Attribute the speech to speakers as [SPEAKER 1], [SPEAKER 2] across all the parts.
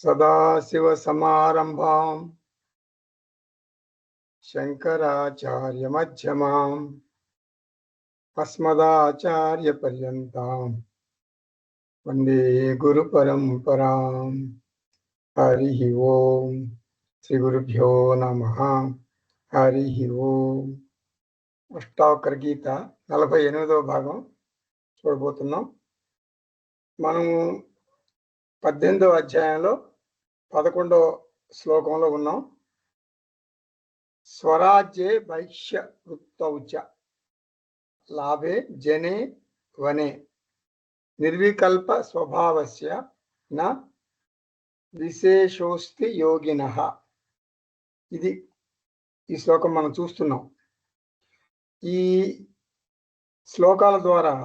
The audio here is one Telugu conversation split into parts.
[SPEAKER 1] సదాశివసమారంభాం శంకరాచార్యమధ్యమాం అస్మదాచార్యపర్యంతాం వందే గురుపరంపరాం. హరి ఓం. శ్రీ గురుభ్యో నమః. హరి ఓం. అష్టావక్ర గీత 48వ భాగం చూడబోతున్నాం. మనము 18వ అధ్యాయంలో 11వ శ్లోకంలో ఉన్నాం. స్వరాజ్యే వైశ్య వృత్తౌచ లాభే జనే వనే నిర్వికల్ప స్వభావస్య న విశేషోస్తి యోగినః. ఇది ఈ శ్లోకం మనం చూస్తున్నాం. ఈ శ్లోకాల ద్వారా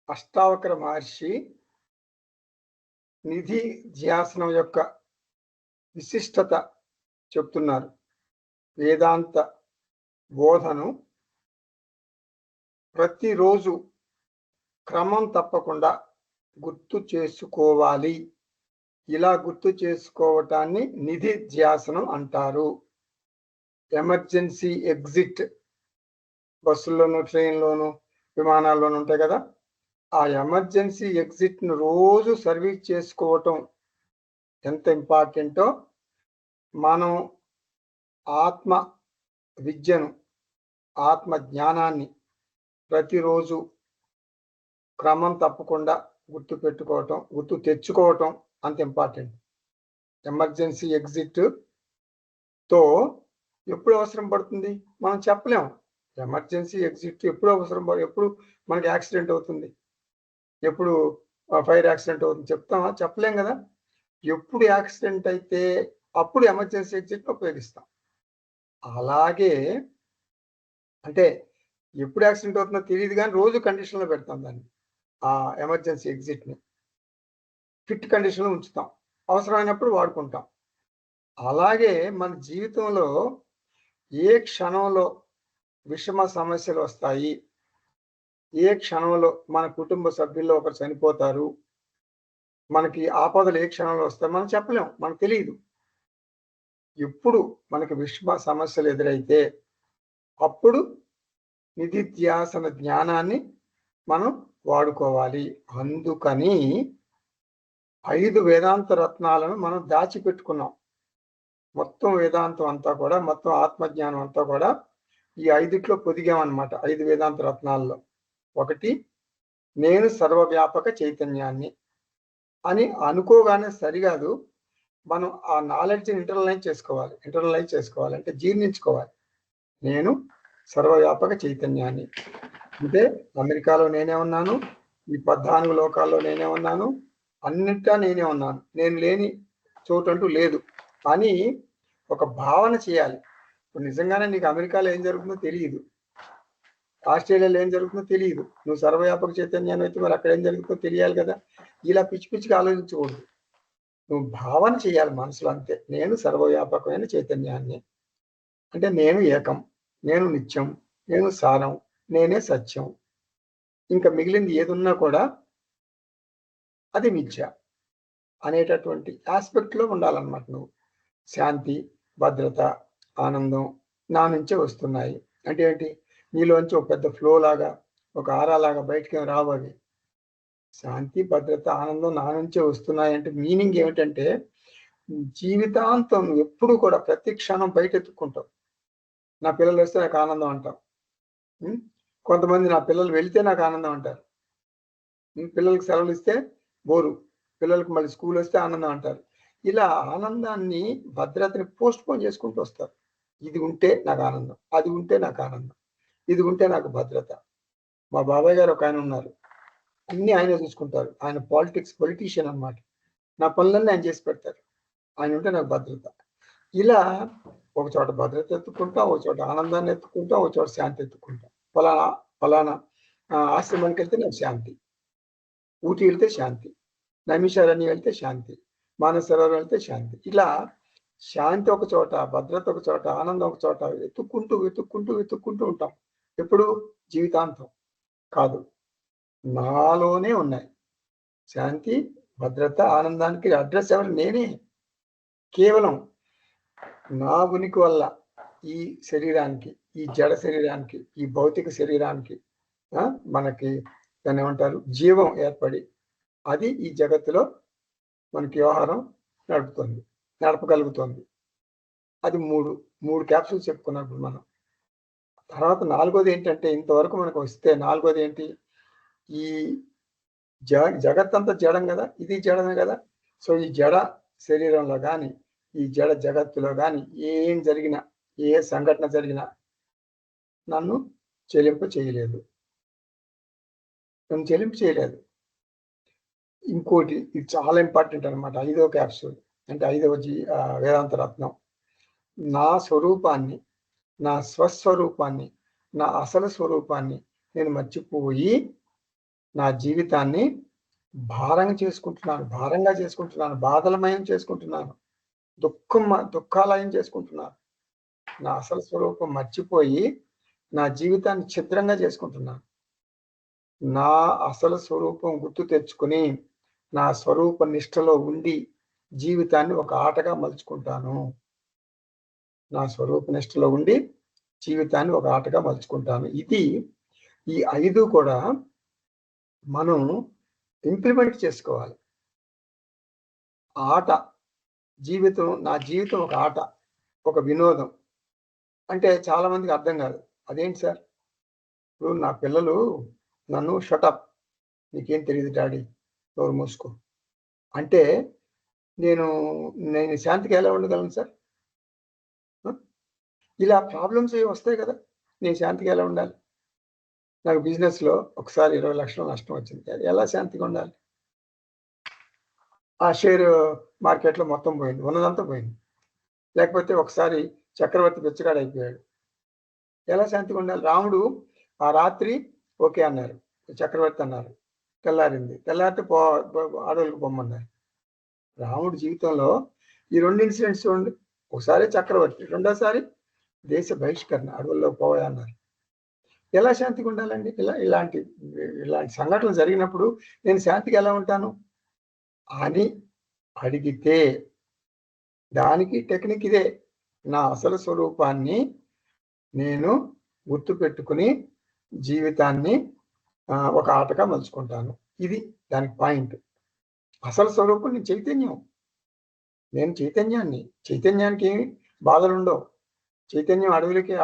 [SPEAKER 1] అష్టావక్ర మహర్షి నిధి ధ్యాసనం యొక్క విశిష్టత చెప్తున్నారు. వేదాంత బోధను ప్రతిరోజు క్రమం తప్పకుండా గుర్తు చేసుకోవాలి. ఇలా గుర్తు చేసుకోవటాన్ని నిధి ధ్యాసనం అంటారు. ఎమర్జెన్సీ ఎగ్జిట్ బస్సుల్లోనూ, ట్రైన్లోనూ, విమానాల్లోనూ ఉంటాయి కదా, ఆ ఎమర్జెన్సీ ఎగ్జిట్ను రోజు సర్వీస్ చేసుకోవటం ఎంత ఇంపార్టెంటో మనం ఆత్మ విద్యను, ఆత్మ జ్ఞానాన్ని ప్రతిరోజు క్రమం తప్పకుండా గుర్తు తెచ్చుకోవటం అంత ఇంపార్టెంట్. ఎమర్జెన్సీ ఎగ్జిట్తో ఎప్పుడు అవసరం పడుతుంది మనం చెప్పలేము. ఎమర్జెన్సీ ఎగ్జిట్ ఎప్పుడు ఎప్పుడు మనకి యాక్సిడెంట్ అవుతుంది, ఎప్పుడు ఫైర్ యాక్సిడెంట్ అవుతుంది చెప్తామా? చెప్పలేం కదా. ఎప్పుడు యాక్సిడెంట్ అయితే అప్పుడు ఎమర్జెన్సీ ఎగ్జిట్ ఉపయోగిస్తాం. అలాగే అంటే ఎప్పుడు యాక్సిడెంట్ అవుతుందో తెలియదు కానీ రోజు కండిషన్లో పెడతాం దాన్ని. ఆ ఎమర్జెన్సీ ఎగ్జిట్ని ఫిట్ కండిషన్లో ఉంచుతాం, అవసరమైనప్పుడు వాడుకుంటాం. అలాగే మన జీవితంలో ఏ క్షణంలో విషమ సమస్యలు వస్తాయి, ఏ క్షణంలో మన కుటుంబ సభ్యుల్లో ఒకరు చనిపోతారు, మనకి ఆపదలు ఏ క్షణంలో వస్తాయి మనం చెప్పలేం, మనకు తెలియదు. ఎప్పుడు మనకి విషమ సమస్యలు ఎదురైతే అప్పుడు నిధిధ్యాసన జ్ఞానాన్ని మనం వాడుకోవాలి. అందుకని 5 వేదాంత రత్నాలను మనం దాచిపెట్టుకున్నాం. మొత్తం వేదాంతం అంతా కూడా, మొత్తం ఆత్మజ్ఞానం అంతా కూడా ఈ 5ట్లో పొదిగామన్నమాట. 5 వేదాంత రత్నాల్లో ఒకటి, నేను సర్వవ్యాపక చైతన్యాన్ని అని అనుకోగానే సరికాదు. మనం ఆ నాలెడ్జ్ని ఇంటర్నలైజ్ చేసుకోవాలి అంటే జీర్ణించుకోవాలి. నేను సర్వవ్యాపక చైతన్యాన్ని అంటే అమెరికాలో నేనే ఉన్నాను, ఈ 14 లోకాల్లో నేనే ఉన్నాను, అన్నింటా నేనే ఉన్నాను, నేను లేని చోటంటూ లేదు అని ఒక భావన చేయాలి. ఇప్పుడు నిజంగానే నీకు అమెరికాలో ఏం జరుగుతుందో తెలియదు, ఆస్ట్రేలియాలో ఏం జరుగుతుందో తెలియదు, నువ్వు సర్వవ్యాపక చైతన్యాన్ని అయితే మరి అక్కడ ఏం జరుగుతుందో తెలియాలి కదా. ఇలా పిచ్చి పిచ్చిగా ఆలోచించకూడదు, నువ్వు భావన చేయాలి మనసులో అంతే. నేను సర్వవ్యాపకమైన చైతన్యాన్ని అంటే నేను ఏకం, నేను నిత్యం, నేను సారం, నేనే సత్యం, ఇంకా మిగిలింది ఏదున్నా కూడా అది మిథ్య అనేటటువంటి ఆస్పెక్ట్లో ఉండాలన్నమాట. నువ్వు శాంతి, భద్రత, ఆనందం నా నుంచే వస్తున్నాయి అంటే ఏంటి? నీలోంచి ఒక పెద్ద ఫ్లో లాగా, ఒక ఆరాలాగా బయటికి రావాలి. శాంతి, భద్రత, ఆనందం నా నుంచే వస్తున్నాయి అంటే మీనింగ్ ఏమిటంటే జీవితాంతం ఎప్పుడు కూడా ప్రతి క్షణం బయట ఎత్తుక్కుంటావు. నా పిల్లలు వస్తే నాకు ఆనందం అంటాం. కొంతమంది నా పిల్లలు వెళితే నాకు ఆనందం అంటారు. పిల్లలకు సెలవులు ఇస్తే బోరు, పిల్లలకు మళ్ళీ స్కూల్ వస్తే ఆనందం అంటారు. ఇలా ఆనందాన్ని, భద్రతని పోస్ట్ పోన్ చేసుకుంటూ వస్తారు. ఇది ఉంటే నాకు ఆనందం, అది ఉంటే నాకు ఆనందం, ఇది ఉంటే నాకు భద్రత. మా బాబాయ్ గారు ఒక ఆయన ఉన్నారు, అన్ని ఆయనే చూసుకుంటారు. ఆయన పొలిటీషియన్ అన్నమాట. నా పనులన్నీ ఆయన చేసి పెడతారు. ఆయన ఉంటే నాకు భద్రత. ఇలా ఒక చోట భద్రత ఎత్తుకుంటాం, ఒక చోట ఆనందాన్ని ఎత్తుకుంటాం, ఒక చోట శాంతి ఎత్తుకుంటాం. ఫలానా ఆశ్రమానికి వెళ్తే నాకు శాంతి, ఊటీ వెళ్తే శాంతి, నైమిషారణ్యం వెళ్తే శాంతి, మానస సరోవరం వెళ్తే శాంతి. ఇలా శాంతి ఒక చోట, భద్రత ఒక చోట, ఆనందం ఒక చోట వెతుక్కుంటూ ఉంటాం. ఎప్పుడు? జీవితాంతం కాదు, నాలోనే ఉన్నాయి శాంతి, భద్రత ఆనందానికి అడ్రస్ ఎవరు? నేనే. కేవలం నా ఉనికి వల్ల ఈ శరీరానికి, ఈ జడ శరీరానికి, ఈ భౌతిక శరీరానికి మనకి దాన్ని ఏమంటారు, జీవం ఏర్పడి అది ఈ జగత్తులో మనకి వ్యవహారం నడపగలుగుతుంది. అది మూడు క్యాప్సూల్స్ చెప్పుకున్నప్పుడు మనం. తర్వాత నాలుగోది ఏంటంటే, ఇంతవరకు మనకు వస్తే నాలుగోది ఏంటి, ఈ జగత్తంతా జడం కదా, ఇది జడమే కదా. సో ఈ జడ శరీరంలో కానీ, ఈ జడ జగత్తులో కానీ ఏం జరిగినా, ఏ సంఘటన జరిగినా నన్ను చెలింపు చేయలేదు. ఇంకోటి, ఇది చాలా ఇంపార్టెంట్ అనమాట. 5వ క్యాప్సూల్ అంటే 5వ వేదాంత రత్నం. నా స్వరూపాన్ని, నా స్వస్వరూపాన్ని, నా అసలు స్వరూపాన్ని నేను మర్చిపోయి నా జీవితాన్ని భారంగా చేసుకుంటున్నాను, బాధలమయం చేసుకుంటున్నాను, దుఃఖాలయం చేసుకుంటున్నాను. నా అసలు స్వరూపం మర్చిపోయి నా జీవితాన్ని ఛిద్రంగా చేసుకుంటున్నాను. నా అసలు స్వరూపం గుర్తు తెచ్చుకుని నా స్వరూప నిష్టలో ఉండి జీవితాన్ని ఒక ఆటగా మలుచుకుంటాను. నా స్వరూప నిష్టలో ఉండి జీవితాన్ని ఒక ఆటగా మలుచుకుంటాను. ఈ 5 కూడా మనం ఇంప్లిమెంట్ చేసుకోవాలి. ఆట, నా జీవితం ఒక ఆట, ఒక వినోదం అంటే చాలా మందికి అర్థం కాదు. అదేంటి సార్, ఇప్పుడు నా పిల్లలు నన్ను షటప్, నీకేం తెలియదు డాడీ, నోరు మూసుకో అంటే నేను శాంతిగా ఎలా ఉండగలను సార్? ఇలా ప్రాబ్లమ్స్ వస్తాయి కదా, నేను శాంతిగా ఎలా ఉండాలి? నాకు బిజినెస్లో ఒకసారి 20 లక్షల నష్టం వచ్చింది, ఎలా శాంతిగా ఉండాలి? ఆ షేర్ మార్కెట్లో మొత్తం పోయింది, ఉన్నదంతా పోయింది. లేకపోతే ఒకసారి చక్రవర్తి బిచ్చగాడు అయిపోయాడు, ఎలా శాంతిగా ఉండాలి? రాముడు ఆ రాత్రి ఓకే అన్నారు, చక్రవర్తి అన్నారు, తెల్లారితే అడవులకు పొమ్మన్నారు. రాముడు జీవితంలో ఈ 2 ఇన్సిడెంట్స్ చూడండి, ఒకసారి చక్రవర్తి, రెండోసారి దేశ బహిష్కరణ, అడవుల్లో పోవాలన్నారు. ఎలా శాంతిగా ఉండాలండి? ఇలాంటి సంఘటనలు జరిగినప్పుడు నేను శాంతిగా ఎలా ఉంటాను అని అడిగితే దానికి టెక్నిక్ ఇదే. నా అసలు స్వరూపాన్ని నేను గుర్తుపెట్టుకుని జీవితాన్ని ఒక ఆటగా మలుచుకుంటాను. ఇది దానికి పాయింట్. అసలు స్వరూపం నేను చైతన్యానికి ఏమి బాధలు ఉండవు. చైతన్యం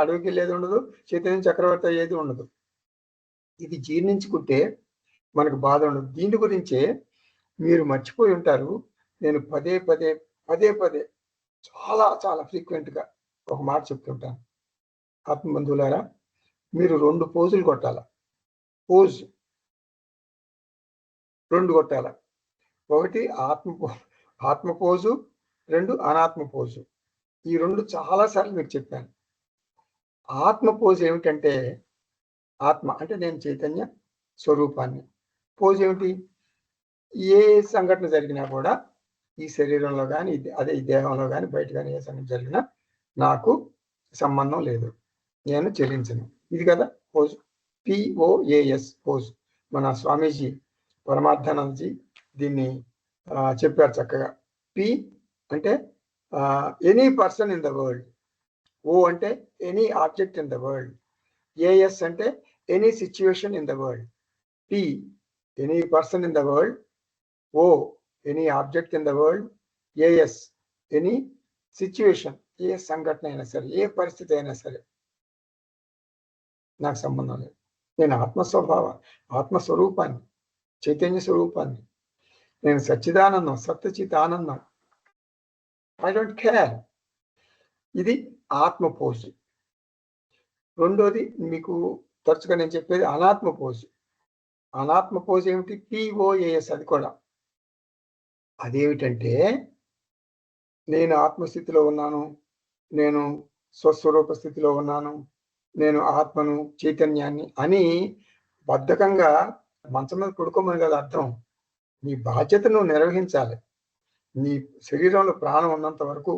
[SPEAKER 1] అడవికి లేదు ఉండదు, చైతన్యం చక్రవర్తి అయ్యేది ఉండదు. ఇది జీర్ణించుకుంటే మనకు బాధ ఉండదు. దీని గురించే మీరు మర్చిపోయి ఉంటారు, నేను పదే పదే చాలా చాలా ఫ్రీక్వెంట్గా ఒక మాట చెప్తుంటాను. ఆత్మబంధువులారా, మీరు 2 పోజులు కొట్టాల. పోజ్ 2 కొట్టాల. ఒకటి ఆత్మ పోజు, 2 అనాత్మ పోజు. ఈ 2 చాలాసార్లు మీకు చెప్పాను. ఆత్మ పోజు ఏమిటంటే, ఆత్మ అంటే నేను చైతన్య స్వరూపాన్ని. పోజు ఏమిటి? ఏ సంఘటన జరిగినా కూడా ఈ శరీరంలో కానీ, అదే ఈ దేహంలో కానీ, బయట కానీ ఏ సంఘటన జరిగినా నాకు సంబంధం లేదు, నేను చెల్లించను. ఇది కదా పోజు, POAS పోజు. మన స్వామీజీ పరమార్థానందజీ దీన్ని చెప్పారు చక్కగా. P అంటే any person in the world, O అంటే any object in the world, AS అంటే any situation in the world, P any person in the world, O any object in the world, AS any situation, ఏ సంఘటన అయినా సరే, ఏ పరిస్థితి అయినా సరే నాకు సంబంధం లేదు. నేను ఆత్మస్వరూపాన్ని, చైతన్య స్వరూపాన్ని, నేను సచ్చిదానందం, సత్యచిత్ ఆనందం. I don't care. ఇది ఆత్మ పోజు. రెండోది మీకు తరచుగా నేను చెప్పేది అనాత్మ పోజు. అనాత్మ పోజు ఏమిటి? POAS. అది కూడా అదేమిటంటే, నేను ఆత్మస్థితిలో ఉన్నాను, నేను స్వస్వరూప స్థితిలో ఉన్నాను, నేను ఆత్మను, చైతన్యాన్ని అని బద్ధకంగా మంచం మీద పడుకోమని కదా అర్థం. నీ బాధ్యత నువ్వు నిర్వహించాలి. నీ శరీరంలో ప్రాణం ఉన్నంత వరకు,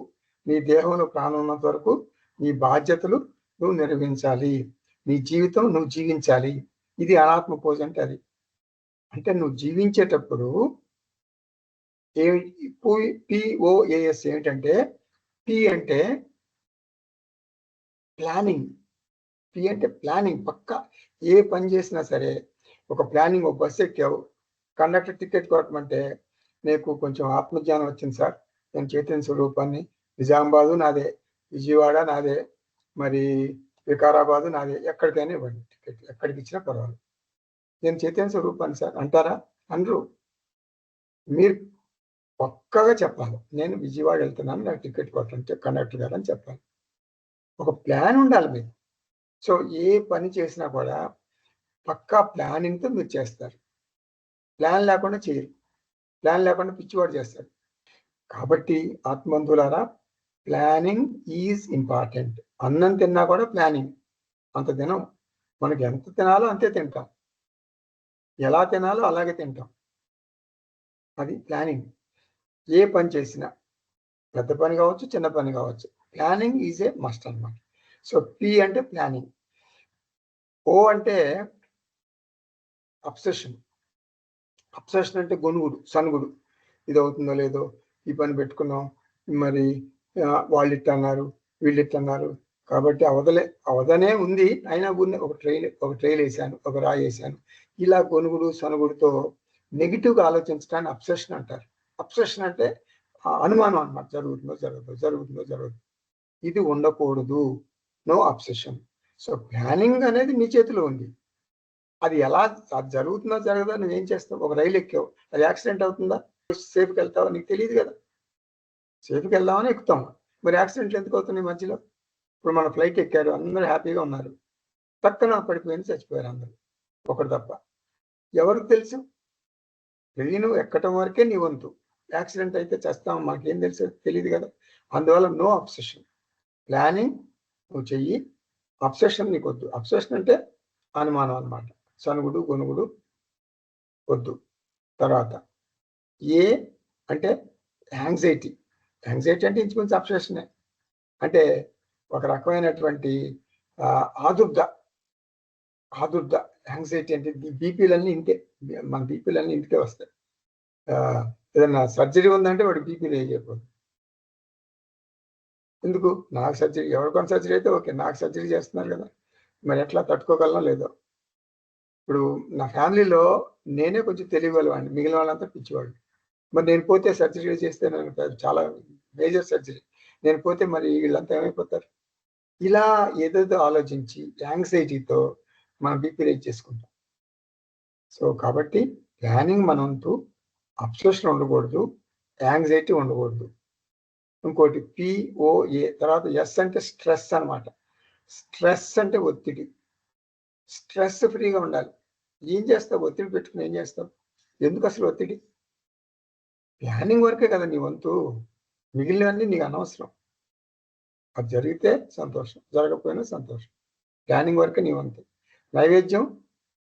[SPEAKER 1] నీ దేహంలో ప్రాణం ఉన్నంత వరకు నీ బాధ్యతలు నువ్వు నిర్వహించాలి, నీ జీవితం నువ్వు జీవించాలి. ఇది అనాత్మ పోజు అంటే అది. అంటే నువ్వు జీవించేటప్పుడు పిఓఏఎస్ ఏమిటంటే, పి అంటే ప్లానింగ్. పి అంటే ప్లానింగ్. పక్క ఏ పని చేసినా సరే ఒక ప్లానింగ్. ఒక బస్సు ఎక్కావు, కండక్టర్ టికెట్ కొట్టమంటే నీకు కొంచెం ఆత్మజ్ఞానం వచ్చింది సార్, నేను చైతన్య స్వరూపాన్ని, నిజామాబాదు నాదే, విజయవాడ నాదే, మరి వికారాబాదు నాదే, ఎక్కడికైనా ఇవ్వండి టికెట్, ఎక్కడికి ఇచ్చినా పర్వాలేదు, నేను చైతన్య స్వరూపాన్ని సార్ అంటారా? అనరు. మీరు పక్కగా చెప్పాలి, నేను విజయవాడ వెళ్తున్నాను, నాకు టికెట్ కొట్టంటే కండక్టర్ గారు అని చెప్పాలి. ఒక ప్లాన్ ఉండాలి మీకు. సో ఏ పని చేసినా కూడా పక్కా ప్లానింగ్తో మీరు చేస్తారు. ప్లాన్ లేకుండా చేయరు. ప్లాన్ లేకుండా పిచ్చివాడు చేస్తారు. కాబట్టి ఆత్మబంధువులారా, ప్లానింగ్ ఈజ్ ఇంపార్టెంట్. అన్నం తిన్నా కూడా ప్లానింగ్. అంత తినం, మనకి ఎంత తినాలో అంతే తింటాం, ఎలా తినాలో అలాగే తింటాం. అది ప్లానింగ్. ఏ పని చేసినా, పెద్ద పని కావచ్చు, చిన్న పని కావచ్చు, ప్లానింగ్ ఈజ్ ఏ మస్ట్ అన్నమాట. సో పి అంటే ప్లానింగ్. ఓ అంటే అబ్సెషన్. అబ్సెషన్ అంటే గొనుగుడు, సనుగుడు. ఇది అవుతుందో లేదో, ఈ పని పెట్టుకున్నాం, మరి వాళ్ళు ఇట్ట అన్నారు, వీళ్ళు ఇట్ట అన్నారు, కాబట్టి అవదనే ఉంది, అయినా కూడా ఒక ట్రైల్ వేసాను, ఒక రాయి వేసాను. ఇలా గొనుగుడు సనుగుడుతో నెగిటివ్గా ఆలోచించడాన్ని అబ్సెషన్ అంటారు. అబ్సెషన్ అంటే అనుమానం అన్నమాట, జరుగుతుందో. ఇది ఉండకూడదు. No obsession. సో ప్లానింగ్ అనేది మీ చేతిలో ఉంది. అది ఎలా జరుగుతుందో జరగదో నువ్వేం చేస్తావు? ఒక రైలు ఎక్కావు, అది యాక్సిడెంట్ అవుతుందా? సేఫ్కి వెళ్తావా? నీకు తెలియదు కదా. సేఫ్కి వెళ్దామని ఎక్కుతాం, మరి యాక్సిడెంట్లు ఎందుకు అవుతున్నాయి మధ్యలో? ఇప్పుడు మన ఫ్లైట్ ఎక్కారు, అందరూ హ్యాపీగా ఉన్నారు, పక్కన పడిపోయింది, చచ్చిపోయారు అందరూ, ఒకటి తప్ప. ఎవరికి తెలుసు? ట్రైన్ ఎక్కటం వరకే నీ వంతు, యాక్సిడెంట్ అయితే చేస్తాం, మాకేం తెలుసు? తెలియదు కదా. అందువల్ల నో అబ్సెషన్. ప్లానింగ్ నువ్వు చెయ్యి, అబ్సెషన్ నీకు వద్దు. అబ్సెషన్ అంటే అనుమానం అన్నమాట, సనుగుడు గొనుగుడు వద్దు. తర్వాత ఏ అంటే యాంగ్జైటీ. యాంగ్జైటీ అంటే ఇంచుమించు అబ్సెషనే. అంటే ఒక రకమైనటువంటి ఆదుర్ద. యాంగ్జైటీ అంటే బీపీలన్నీ ఇంతే, మన బీపీలన్నీ ఇంటికే వస్తాయి. ఏదన్నా సర్జరీ ఉందంటే వాడు బీపీలు చేయకూడదు. ఎందుకు? నాకు సర్జరీ, ఎవరికొని సర్జరీ అయితే ఓకే, నాకు సర్జరీ చేస్తున్నారు కదా, మరి ఎట్లా తట్టుకోగలనో లేదో. ఇప్పుడు నా ఫ్యామిలీలో నేనే కొంచెం తెలియగలవాడిని, మిగిలిన వాళ్ళంతా పిచ్చివాళ్ళు. మరి నేను పోతే సర్జరీ చేస్తే నేను చాలా మేజర్ సర్జరీ, నేను పోతే మరి వీళ్ళంతా ఏమైపోతారు? ఇలా ఏదేదో ఆలోచించి యాంగ్జైటీతో మనం బీపీ రేజ్ చేసుకుంటాం. సో కాబట్టి ప్లానింగ్ మనంతు, అబ్సెషన్ ఉండకూడదు, యాంగ్జైటీ ఉండకూడదు. ఇంకోటి పిఓఏ. తర్వాత ఎస్ అంటే స్ట్రెస్ అన్నమాట. స్ట్రెస్ అంటే ఒత్తిడి. స్ట్రెస్ ఫ్రీగా ఉండాలి. ఏం చేస్తావు? ఒత్తిడి పెట్టుకుని ఏం చేస్తావు? ఎందుకు అసలు ఒత్తిడి? ప్లానింగ్ వరకే కదా నీ వంతు, మిగిలినవన్నీ నీకు అనవసరం. అది జరిగితే సంతోషం, జరగకపోయినా సంతోషం. ప్లానింగ్ వరకే నీ వంతు. నైవేద్యం,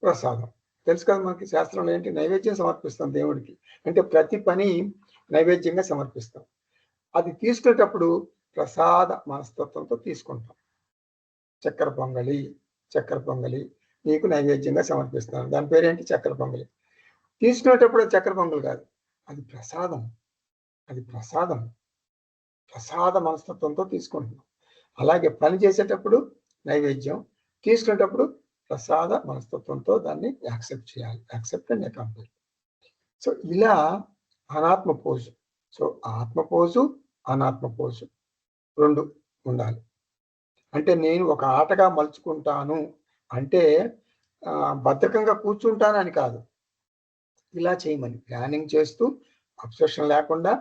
[SPEAKER 1] ప్రసాదం. తెలుసు కదా మనకి శాస్త్రంలో ఏంటి? నైవేద్యం సమర్పిస్తాం దేవుడికి. అంటే ప్రతి పని నైవేద్యంగా సమర్పిస్తాం. అది తీసుకునేటప్పుడు ప్రసాద మనస్తత్వంతో తీసుకుంటాం. చక్కెర పొంగలి నీకు నైవేద్యంగా సమర్పిస్తాను, దాని పేరేంటి? చక్కెర పొంగలి. తీసుకునేటప్పుడు చక్కెర పొంగలి కాదు, అది ప్రసాదం. ప్రసాద మనస్తత్వంతో తీసుకుంటున్నాం. అలాగే పని చేసేటప్పుడు నైవేద్యం, తీసుకునేటప్పుడు ప్రసాద మనస్తత్వంతో దాన్ని యాక్సెప్ట్ చేయాలి. Accept and accomplish. సో ఇలా అనాత్మ పోజు. సో ఆత్మ పోజు, అనాత్మ పోజు రెండు ఉండాలి. అంటే నేను ఒక ఆటగా మలుచుకుంటాను అంటే బద్ధకంగా కూర్చుంటానని కాదు. ఇలా చేయమని ప్లానింగ్ చేస్తూ, అబ్సెషన్ లేకుండా,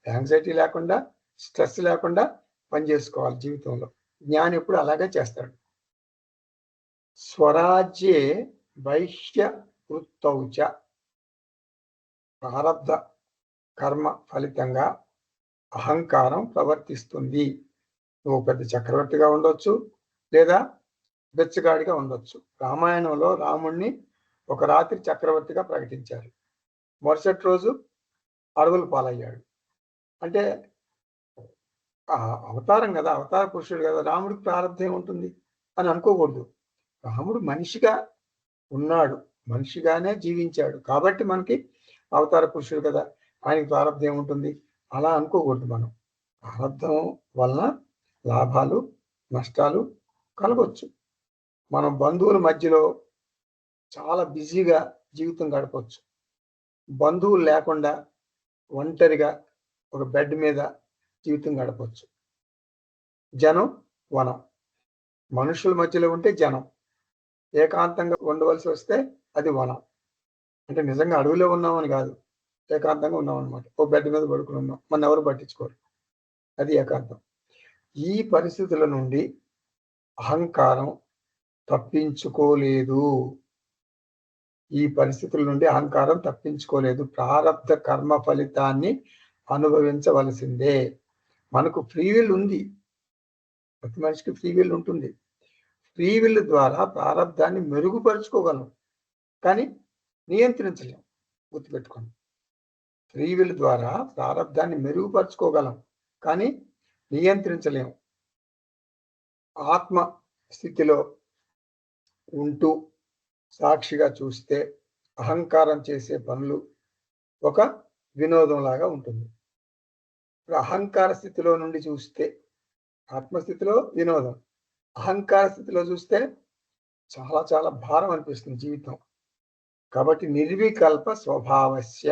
[SPEAKER 1] యాంగ్జైటీ లేకుండా, స్ట్రెస్ లేకుండా పని చేసుకోవాలి జీవితంలో. జ్ఞాని ఎప్పుడు అలాగే చేస్తాడు. స్వరాజ్యే వైశ్య వృత్తౌచ. ప్రారబ్ధ కర్మ ఫలితంగా అహంకారం ప్రవర్తిస్తుంది. నువ్వు పెద్ద చక్రవర్తిగా ఉండొచ్చు, లేదా బెచ్చగాడిగా ఉండొచ్చు. రామాయణంలో రాముణ్ణి ఒక రాత్రి చక్రవర్తిగా ప్రకటించారు, మరుసటి రోజు అడవులు పాలయ్యాడు. అంటే అవతారం కదా, అవతార పురుషుడు కదా, రాముడికి ప్రారంభం ఏముంటుంది అని అనుకోకూడదు. రాముడు మనిషిగా ఉన్నాడు, మనిషిగానే జీవించాడు, కాబట్టి మనకి అవతార పురుషుడు కదా. ఆయనకి ప్రారంభం ఏముంటుంది అలా అనుకోకూడదు. మనం ప్రారంభం వలన లాభాలు నష్టాలు కలగొచ్చు. మనం బంధువుల మధ్యలో చాలా బిజీగా జీవితం గడపవచ్చు. బంధువులు లేకుండా ఒంటరిగా ఒక బెడ్ మీద జీవితం గడపవచ్చు. జనం వనం, మనుషుల మధ్యలో ఉంటే జనం, ఏకాంతంగా ఉండవలసి వస్తే అది వనం. అంటే నిజంగా అడవిలో ఉన్నామని కాదు, ఏకాంతంగా ఉన్నాం అనమాట. ఓ బెడ్ మీద పడుకుని ఉన్నాం, మన ఎవరు పట్టించుకోరు, అది ఏకాంతం. ఈ పరిస్థితుల నుండి అహంకారం తప్పించుకోలేదు. ఈ పరిస్థితుల నుండి అహంకారం తప్పించుకోలేదు. ప్రారబ్ధ కర్మ ఫలితాన్ని అనుభవించవలసిందే. మనకు ఫ్రీ విల్ ఉంది, ప్రతి మనిషికి ఫ్రీ విల్ ఉంటుంది. ఫ్రీ విల్ ద్వారా ప్రారబ్ధాన్ని మెరుగుపరుచుకోగలం, కానీ నియంత్రించలేం. గుర్తుపెట్టుకోండి, ఫ్రీ విల్ ద్వారా ప్రారబ్ధాన్ని మెరుగుపరుచుకోగలం, కానీ నియంత్రించలేము. ఆత్మ స్థితిలో ఉంటూ సాక్షిగా చూస్తే అహంకారం చేసే పనులు ఒక వినోదంలాగా ఉంటుంది. ఇప్పుడు అహంకార స్థితిలో నుండి చూస్తే ఆత్మస్థితిలో వినోదం, అహంకార స్థితిలో చూస్తే చాలా చాలా భారం అనిపిస్తుంది జీవితం. కాబట్టి నిర్వికల్ప స్వభావస్య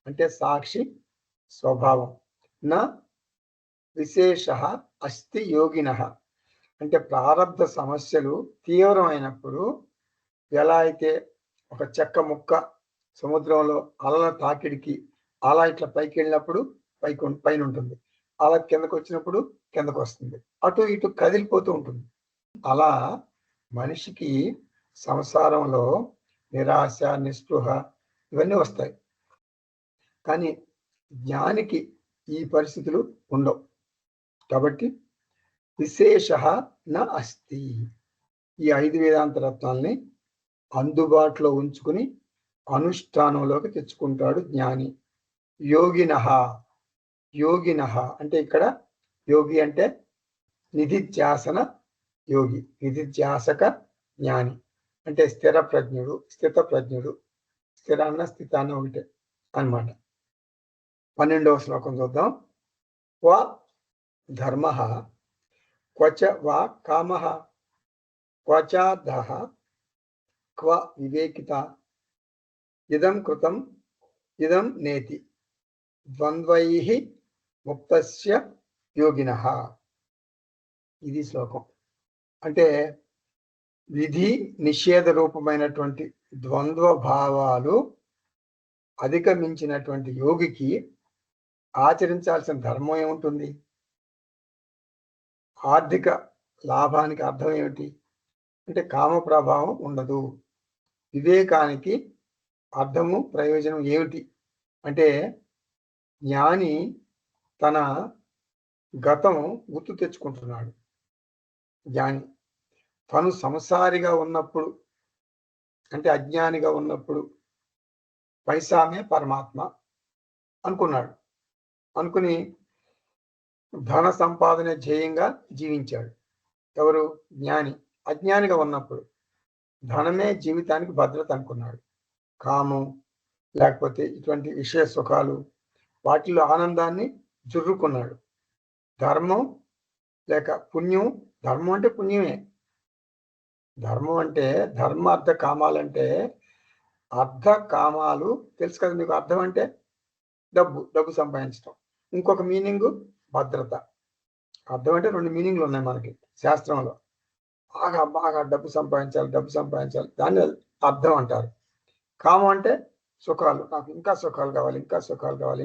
[SPEAKER 1] అంటే సాక్షి స్వభావం, నా విశేష అస్తి యోగిన అంటే ప్రారబ్ధ సమస్యలు తీవ్రమైనప్పుడు ఎలా అయితే ఒక చెక్క ముక్క సముద్రంలో అలల తాకిడికి అలా ఇట్లా పైకి వెళ్ళినప్పుడు పైన ఉంటుంది, అలా కిందకు వచ్చినప్పుడు కిందకు వస్తుంది, అటు ఇటు కదిలిపోతూ ఉంటుంది. అలా మనిషికి సంసారంలో నిరాశ నిస్పృహ ఇవన్నీ వస్తాయి, కానీ జ్ఞానికి ఈ పరిస్థితులు ఉండవు. కాబట్టి విశేష న అస్తి. ఈ 5 వేదాంత రత్నాల్ని అందుబాటులో ఉంచుకుని అనుష్ఠానంలోకి తెచ్చుకుంటాడు జ్ఞాని. యోగినః, యోగినః అంటే ఇక్కడ యోగి అంటే నిధిధ్యాసన యోగి, నిధిధ్యాసక జ్ఞాని అంటే స్థిర ప్రజ్ఞుడు, స్థిత ప్రజ్ఞుడు. స్థిరాన్న స్థితాన్న ఒకటే అన్నమాట. 12వ శ్లోకం చూద్దాం. క్వ ధర్మః క్వచ వా కామః క్వచార్థః క్వ వివేకిత ఇదం కృతం ఇదం నేతి ద్వంద్వైః ముక్తస్య యోగినః. ఇది శ్లోకం. అంటే విధి నిషేధ రూపమైనటువంటి ద్వంద్వ భావాలు అధిగమించినటువంటి యోగికి ఆచరించాల్సిన ధర్మం ఏముంటుంది? ఆర్థిక లాభానికి అర్థం ఏమిటి అంటే కామ ప్రభావం ఉండదు. వివేకానికి అర్థము ప్రయోజనం ఏమిటి అంటే జ్ఞాని తన గతం గుర్తు తెచ్చుకుంటున్నాడు. జ్ఞాని తను సంసారిగా ఉన్నప్పుడు అంటే అజ్ఞానిగా ఉన్నప్పుడు పైసామే పరమాత్మ అనుకున్నాడు. అనుకుని ధన సంపాదన ధ్యేయంగా జీవించాడు. ఎవరు? జ్ఞాని. అజ్ఞానిగా ఉన్నప్పుడు ధనమే జీవితానికి భద్రత అనుకున్నాడు. కామం లేకపోతే ఇటువంటి విషయ సుఖాలు వాటిలో ఆనందాన్ని జుర్రుకున్నాడు. ధర్మం లేక పుణ్యం, ధర్మం అంటే పుణ్యమే. ధర్మం అంటే ధర్మ అర్థ కామాలంటే అర్థ కామాలు తెలుసు కదా మీకు. అర్థం అంటే డబ్బు సంపాదించడం. ఇంకొక మీనింగ్ భద్రత. అర్థం అంటే 2 మీనింగ్లు ఉన్నాయి మనకి శాస్త్రంలో. బాగా బాగా డబ్బు సంపాదించాలి, దాన్ని అర్థం అంటారు. కామం అంటే సుఖాలు, నాకు ఇంకా సుఖాలు కావాలి,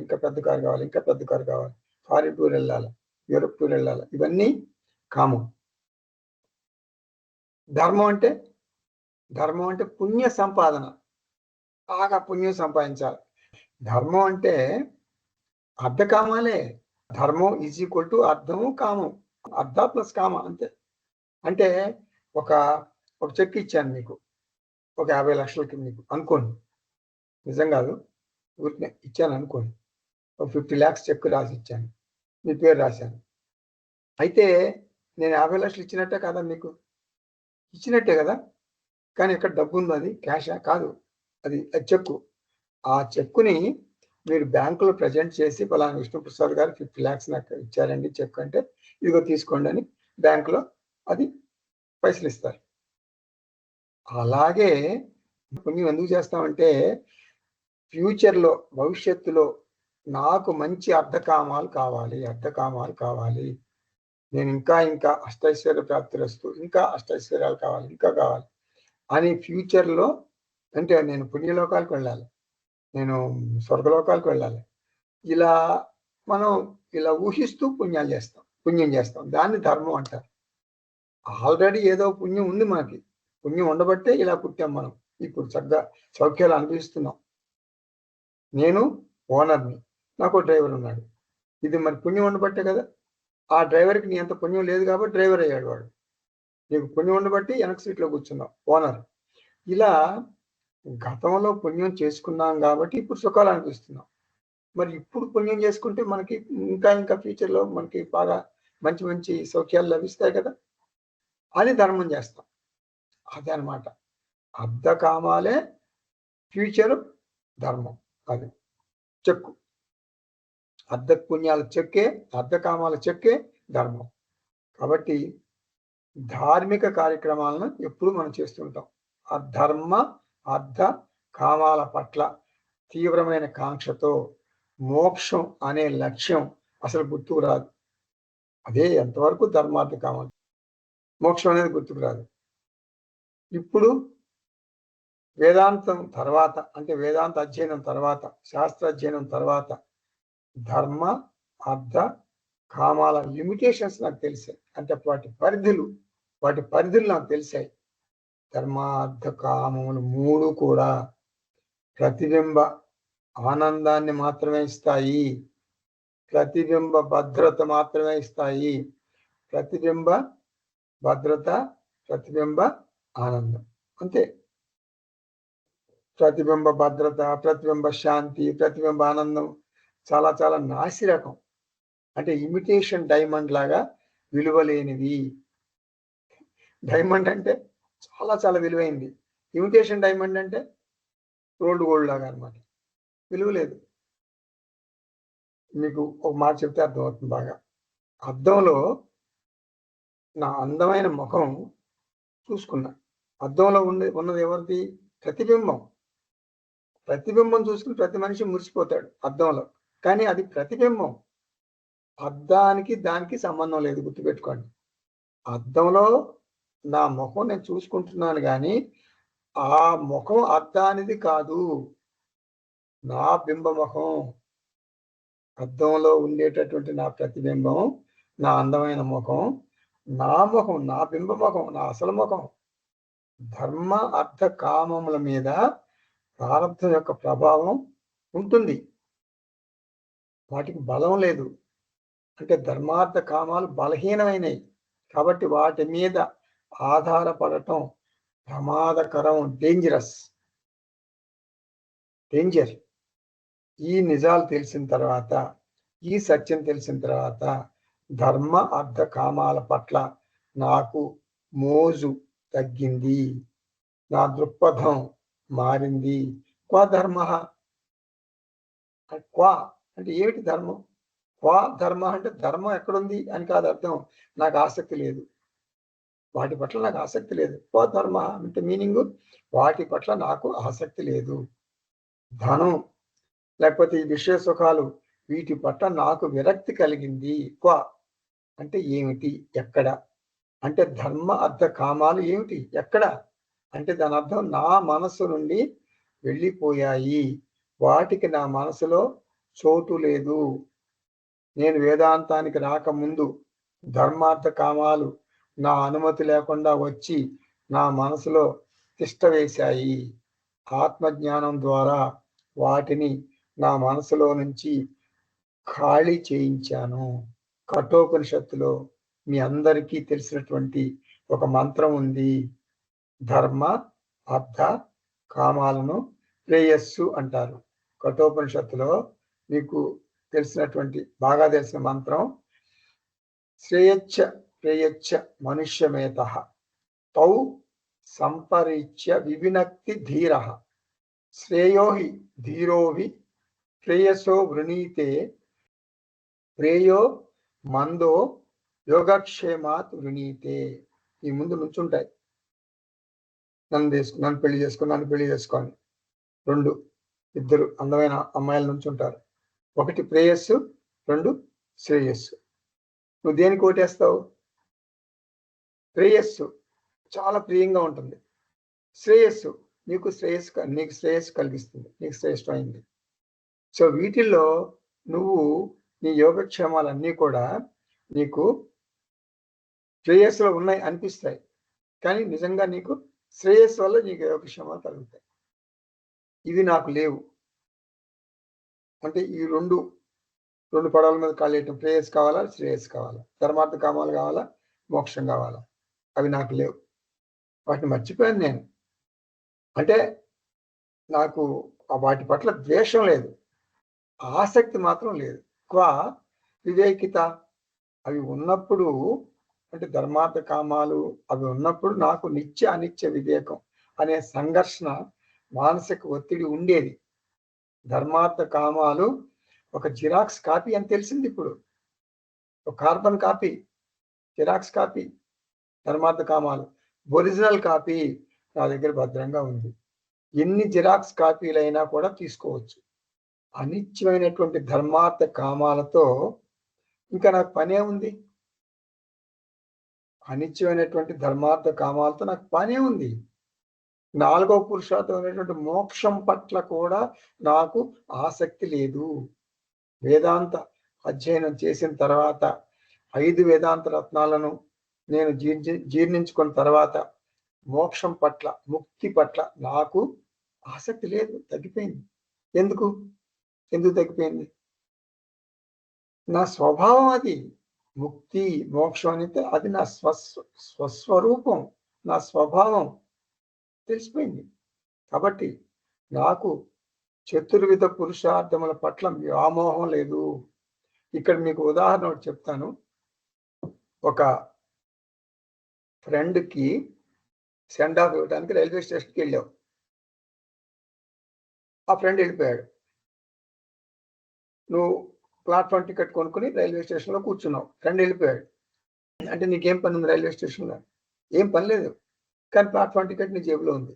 [SPEAKER 1] ఇంకా పెద్ద కారు కావాలి, ఫారిన్ టూర్ వెళ్ళాలి, యూరోప్ టూర్ వెళ్ళాలి, ఇవన్నీ కామం. ధర్మం అంటే పుణ్య సంపాదన, బాగా పుణ్యం సంపాదించాలి. ధర్మం అంటే అర్థకామాలే. ధర్మం ఈజ్ ఈక్వల్ టు అర్థము కామం, అర్థ ప్లస్ కామ అంతే. అంటే ఒక చెక్ ఇచ్చాను మీకు, ఒక 50 లక్షలకి మీకు అనుకోండి, నిజం కాదు, ఊరికే ఇచ్చాను అనుకోండి. ఒక 50 lakhs చెక్ రాసి ఇచ్చాను, మీ పేరు రాశాను. అయితే నేను 50 లక్షలు ఇచ్చినట్టే కదా మీకు? ఇచ్చినట్టే కదా. కానీ ఇక్కడ డబ్బు ఉంది, అది క్యాషా? కాదు, అది చెక్కు. ఆ చెక్కుని మీరు బ్యాంకులో ప్రజెంట్ చేసి ఫలానా విష్ణుప్రసాద్ గారు 50 lakhs నాకు ఇచ్చారండి చెక్ అంటే, ఇదిగో తీసుకోండి అని బ్యాంకులో అది పైసలు ఇస్తారు. అలాగే పుణ్యం ఎందుకు చేస్తామంటే ఫ్యూచర్లో భవిష్యత్తులో నాకు మంచి అర్థకామాలు కావాలి, నేను ఇంకా అష్టైశ్వర్య ప్రాప్తిరస్తు, ఇంకా అష్టైశ్వర్యాలు కావాలి, ఇంకా కావాలి అని ఫ్యూచర్లో అంటే నేను పుణ్యలోకాలకు వెళ్ళాలి, నేను స్వర్గలోకాలకు వెళ్ళాలి, ఇలా మనం ఇలా ఊహిస్తూ పుణ్యం చేస్తాం. దాన్ని ధర్మం అంటారు. ఆల్రెడీ ఏదో పుణ్యం ఉంది మనకి, పుణ్యం ఉండబట్టే ఇలా పుట్టాం మనం. ఇప్పుడు చక్కగా సౌఖ్యాలు అనుభవిస్తున్నాం. నేను ఓనర్ని, నాకు డ్రైవర్ ఉన్నాడు. ఇది మరి పుణ్యం ఉండబట్టే కదా. ఆ డ్రైవర్కి నీ అంత పుణ్యం లేదు కాబట్టి డ్రైవర్ అయ్యాడు వాడు. నీకు పుణ్యం ఉండబట్టి వెనక సీట్లో కూర్చున్నావు, ఓనర్. ఇలా గతంలో పుణ్యం చేసుకున్నాం కాబట్టి ఇప్పుడు సుఖాలు అనిపిస్తున్నాం. మరి ఇప్పుడు పుణ్యం చేసుకుంటే మనకి ఇంకా ఫ్యూచర్లో మనకి బాగా మంచి మంచి సౌఖ్యాలు లభిస్తాయి కదా అని ధర్మం చేస్తాం. అదే అనమాట. అర్ధకామాలే ఫ్యూచర్ ధర్మం. అది చెక్కు. అర్ధ పుణ్యాల చెక్కే, అర్ధకామాల చెక్కే ధర్మం. కాబట్టి ధార్మిక కార్యక్రమాలను ఎప్పుడు మనం చేస్తుంటాం. ఆ ధర్మ అర్ధ కామాల పట్ల తీవ్రమైన కాంక్షతో మోక్షం అనే లక్ష్యం అసలు గుర్తుకు రాదు. అదే ఎంతవరకు ధర్మార్థ కామాలు, మోక్షం అనేది గుర్తుకు రాదు. ఇప్పుడు వేదాంతం తర్వాత అంటే వేదాంత అధ్యయనం తర్వాత, శాస్త్ర అధ్యయనం తర్వాత ధర్మ అర్ధ కామాల లిమిటేషన్స్ నాకు తెలిసాయి. అంటే వాటి పరిధులు నాకు తెలిసాయి. ధర్మ అర్ధ కామములు మూడు కూడా ప్రతిబింబ ఆనందాన్ని మాత్రమే ఇస్తాయి, ప్రతిబింబ భద్రత మాత్రమే ఇస్తాయి. ప్రతిబింబ భద్రత, ప్రతిబింబ ఆనందం, అంతే. ప్రతిబింబ భద్రత, ప్రతిబింబ శాంతి, ప్రతిబింబ ఆనందం చాలా చాలా నాసి రకం. అంటే ఇమిటేషన్ డైమండ్ లాగా విలువలేనిది. డైమండ్ అంటే చాలా చాలా విలువైంది. ఇమిటేషన్ డైమండ్ అంటే రోల్డ్ గోల్డ్ లాగా అనమాట, విలువ లేదు. మీకు ఒక మాట చెప్తే అర్థమవుతుంది బాగా. అద్దంలో నా అందమైన ముఖం చూసుకున్నా. అద్దంలో ఉన్నది ఎవరిది? ప్రతిబింబం. ప్రతిబింబం చూసుకుని ప్రతి మనిషి మురిసిపోతాడు అద్దంలో, కానీ అది ప్రతిబింబం. అద్దానికి దానికి సంబంధం లేదు, గుర్తుపెట్టుకోండి. అద్దంలో నా ముఖం నేను చూసుకుంటున్నాను, కానీ ఆ ముఖం అద్దానిది కాదు, నా బింబ ముఖం. అద్దంలో ఉండేటటువంటి నా ప్రతిబింబం, నా అందమైన ముఖం, నా ముఖం, నా బింబ ముఖం, నా అసలు ముఖం. ధర్మ అర్థ కామముల మీద ప్రారంభం యొక్క ప్రభావం ఉంటుంది, వాటికి బలం లేదు. అంటే ధర్మార్థ కామాలు బలహీనమైనవి కాబట్టి వాటి మీద ఆధారపడటం ప్రమాదకరం, డేంజర్. ఈ నిజాలు తెలిసిన తర్వాత, ఈ సత్యం తెలిసిన తర్వాత ధర్మ అర్థ కామాల పట్ల నాకు మోజు తగ్గింది, నా దృక్పథం మారింది. క్వా ధర్మ, క్వా అంటే ఏమిటి ధర్మం? క్వా ధర్మ అంటే ధర్మం ఎక్కడుంది అని కాదు అర్థం. నాకు ఆసక్తి లేదు, వాటి పట్ల నాకు ఆసక్తి లేదు. క్వా ధర్మ అంటే మీనింగ్ వాటి పట్ల నాకు ఆసక్తి లేదు. ధనం లేకపోతే ఈ విషయ సుఖాలు, వీటి పట్ల నాకు విరక్తి కలిగింది. క్వా అంటే ఏమిటి, ఎక్కడ అంటే ధర్మ అర్థ కామాలు ఏమిటి, ఎక్కడ అంటే దాని అర్థం నా మనస్సు నుండి వెళ్ళిపోయాయి, వాటికి నా మనసులో చోటు లేదు. నేను వేదాంతానికి రాకముందు ధర్మార్థ కామాలు నా అనుమతి లేకుండా వచ్చి నా మనసులో తిష్ట వేశాయి. ఆత్మజ్ఞానం ద్వారా వాటిని నా మనసులో నుంచి ఖాళీ చేయించాను. కఠోపనిషత్తులో మీ అందరికీ తెలిసినటువంటి ఒక మంత్రం ఉంది. ధర్మ అర్థ కామాలను ప్రేయస్సు అంటారు. కఠోపనిషత్తులో మీకు తెలిసినటువంటి బాగా తెలిసిన మంత్రం, శ్రేయచ్చ ప్రేయచ్చ మనుష్యమేతః తౌ సంపరిచ్య వివినక్తి ధీరః శ్రేయోహి ధీరోవి ప్రేయసో వృణీతే ప్రేయో మందో యోగక్షేమాత్ వృణీతే. ఈ ముందు నుంచుంటాయి, నన్ను పెళ్లి చేసుకోని 2 ఇద్దరు అందమైన అమ్మాయిల నుంచి ఉంటారు. 1 ప్రేయస్సు, 2 శ్రేయస్సు. నువ్వు దేనికి ఓటేస్తావు? ప్రేయస్సు చాలా ప్రియంగా ఉంటుంది, శ్రేయస్సు నీకు శ్రేయస్సు కలిగిస్తుంది, నీకు శ్రేష్టమైంది. సో వీటిల్లో నువ్వు నీ యోగక్షేమాలన్నీ కూడా నీకు శ్రేయస్సులో ఉన్నాయి అనిపిస్తాయి, కానీ నిజంగా నీకు శ్రేయస్సు వల్ల నీకు యోగక్షేమాలు కలుగుతాయి. ఇవి నాకు లేవు అంటే ఈ రెండు పడవల మీద కాలేయటం, ప్రేయస్ కావాలా, శ్రేయస్ కావాలా, ధర్మార్థ కామాలు కావాలా, మోక్షం కావాలా, అవి నాకు లేవు. వాటిని మర్చిపోయాను నేను. అంటే నాకు వాటి పట్ల ద్వేషం లేదు, ఆసక్తి మాత్రం లేదు. వివేకిత, అవి ఉన్నప్పుడు అంటే ధర్మార్థ కామాలు అవి ఉన్నప్పుడు నాకు నిత్య అనిత్య వివేకం అనే సంఘర్షణ, మానసిక ఒత్తిడి ఉండేది. ధర్మార్థ కామాలు ఒక జిరాక్స్ కాపీ అని తెలిసింది ఇప్పుడు, ఒక కార్బన్ కాపీ, జిరాక్స్ కాపీ. ధర్మార్థ కామాలు ఒరిజినల్ కాపీ నా దగ్గర భద్రంగా ఉంది. ఎన్ని జిరాక్స్ కాపీలైనా కూడా తీసుకోవచ్చు. అనిత్యమైనటువంటి ధర్మార్థ కామాలతో ఇంకా నాకు పనే ఉంది. అనిత్యమైనటువంటి ధర్మార్థ కామాలతో నాకు పనే ఉంది. 4వ పురుషార్థం అనేటువంటి మోక్షం పట్ల కూడా నాకు ఆసక్తి లేదు. వేదాంత అధ్యయనం చేసిన తర్వాత 5 వేదాంత రత్నాలను నేను జీర్ణించుకున్న తర్వాత మోక్షం పట్ల, ముక్తి పట్ల నాకు ఆసక్తి లేదు, తగ్గిపోయింది. ఎందుకు తగ్గిపోయింది? నా స్వభావం అది. ముక్తి మోక్షం అనేది అది నా స్వస్వరూపం, నా స్వభావం తెలిసిపోయింది. కాబట్టి నాకు చతుర్విధ పురుషార్థముల పట్ల వ్యామోహం లేదు. ఇక్కడ మీకు ఉదాహరణ ఒకటి చెప్తాను. ఒక ఫ్రెండ్కి సెండ్ ఆఫ్ ఇవ్వడానికి రైల్వే స్టేషన్కి వెళ్ళావు. ఆ ఫ్రెండ్ వెళ్ళిపోయాడు. నువ్వు ప్లాట్ఫామ్ టికెట్ కొనుక్కుని రైల్వే స్టేషన్లో కూర్చున్నావు. ఫ్రెండ్ వెళ్ళిపోయాడు. అంటే నీకేం పని ఉంది రైల్వే స్టేషన్లో? ఏం పని లేదు, కానీ ప్లాట్ఫామ్ టికెట్ నీ జేబులో ఉంది.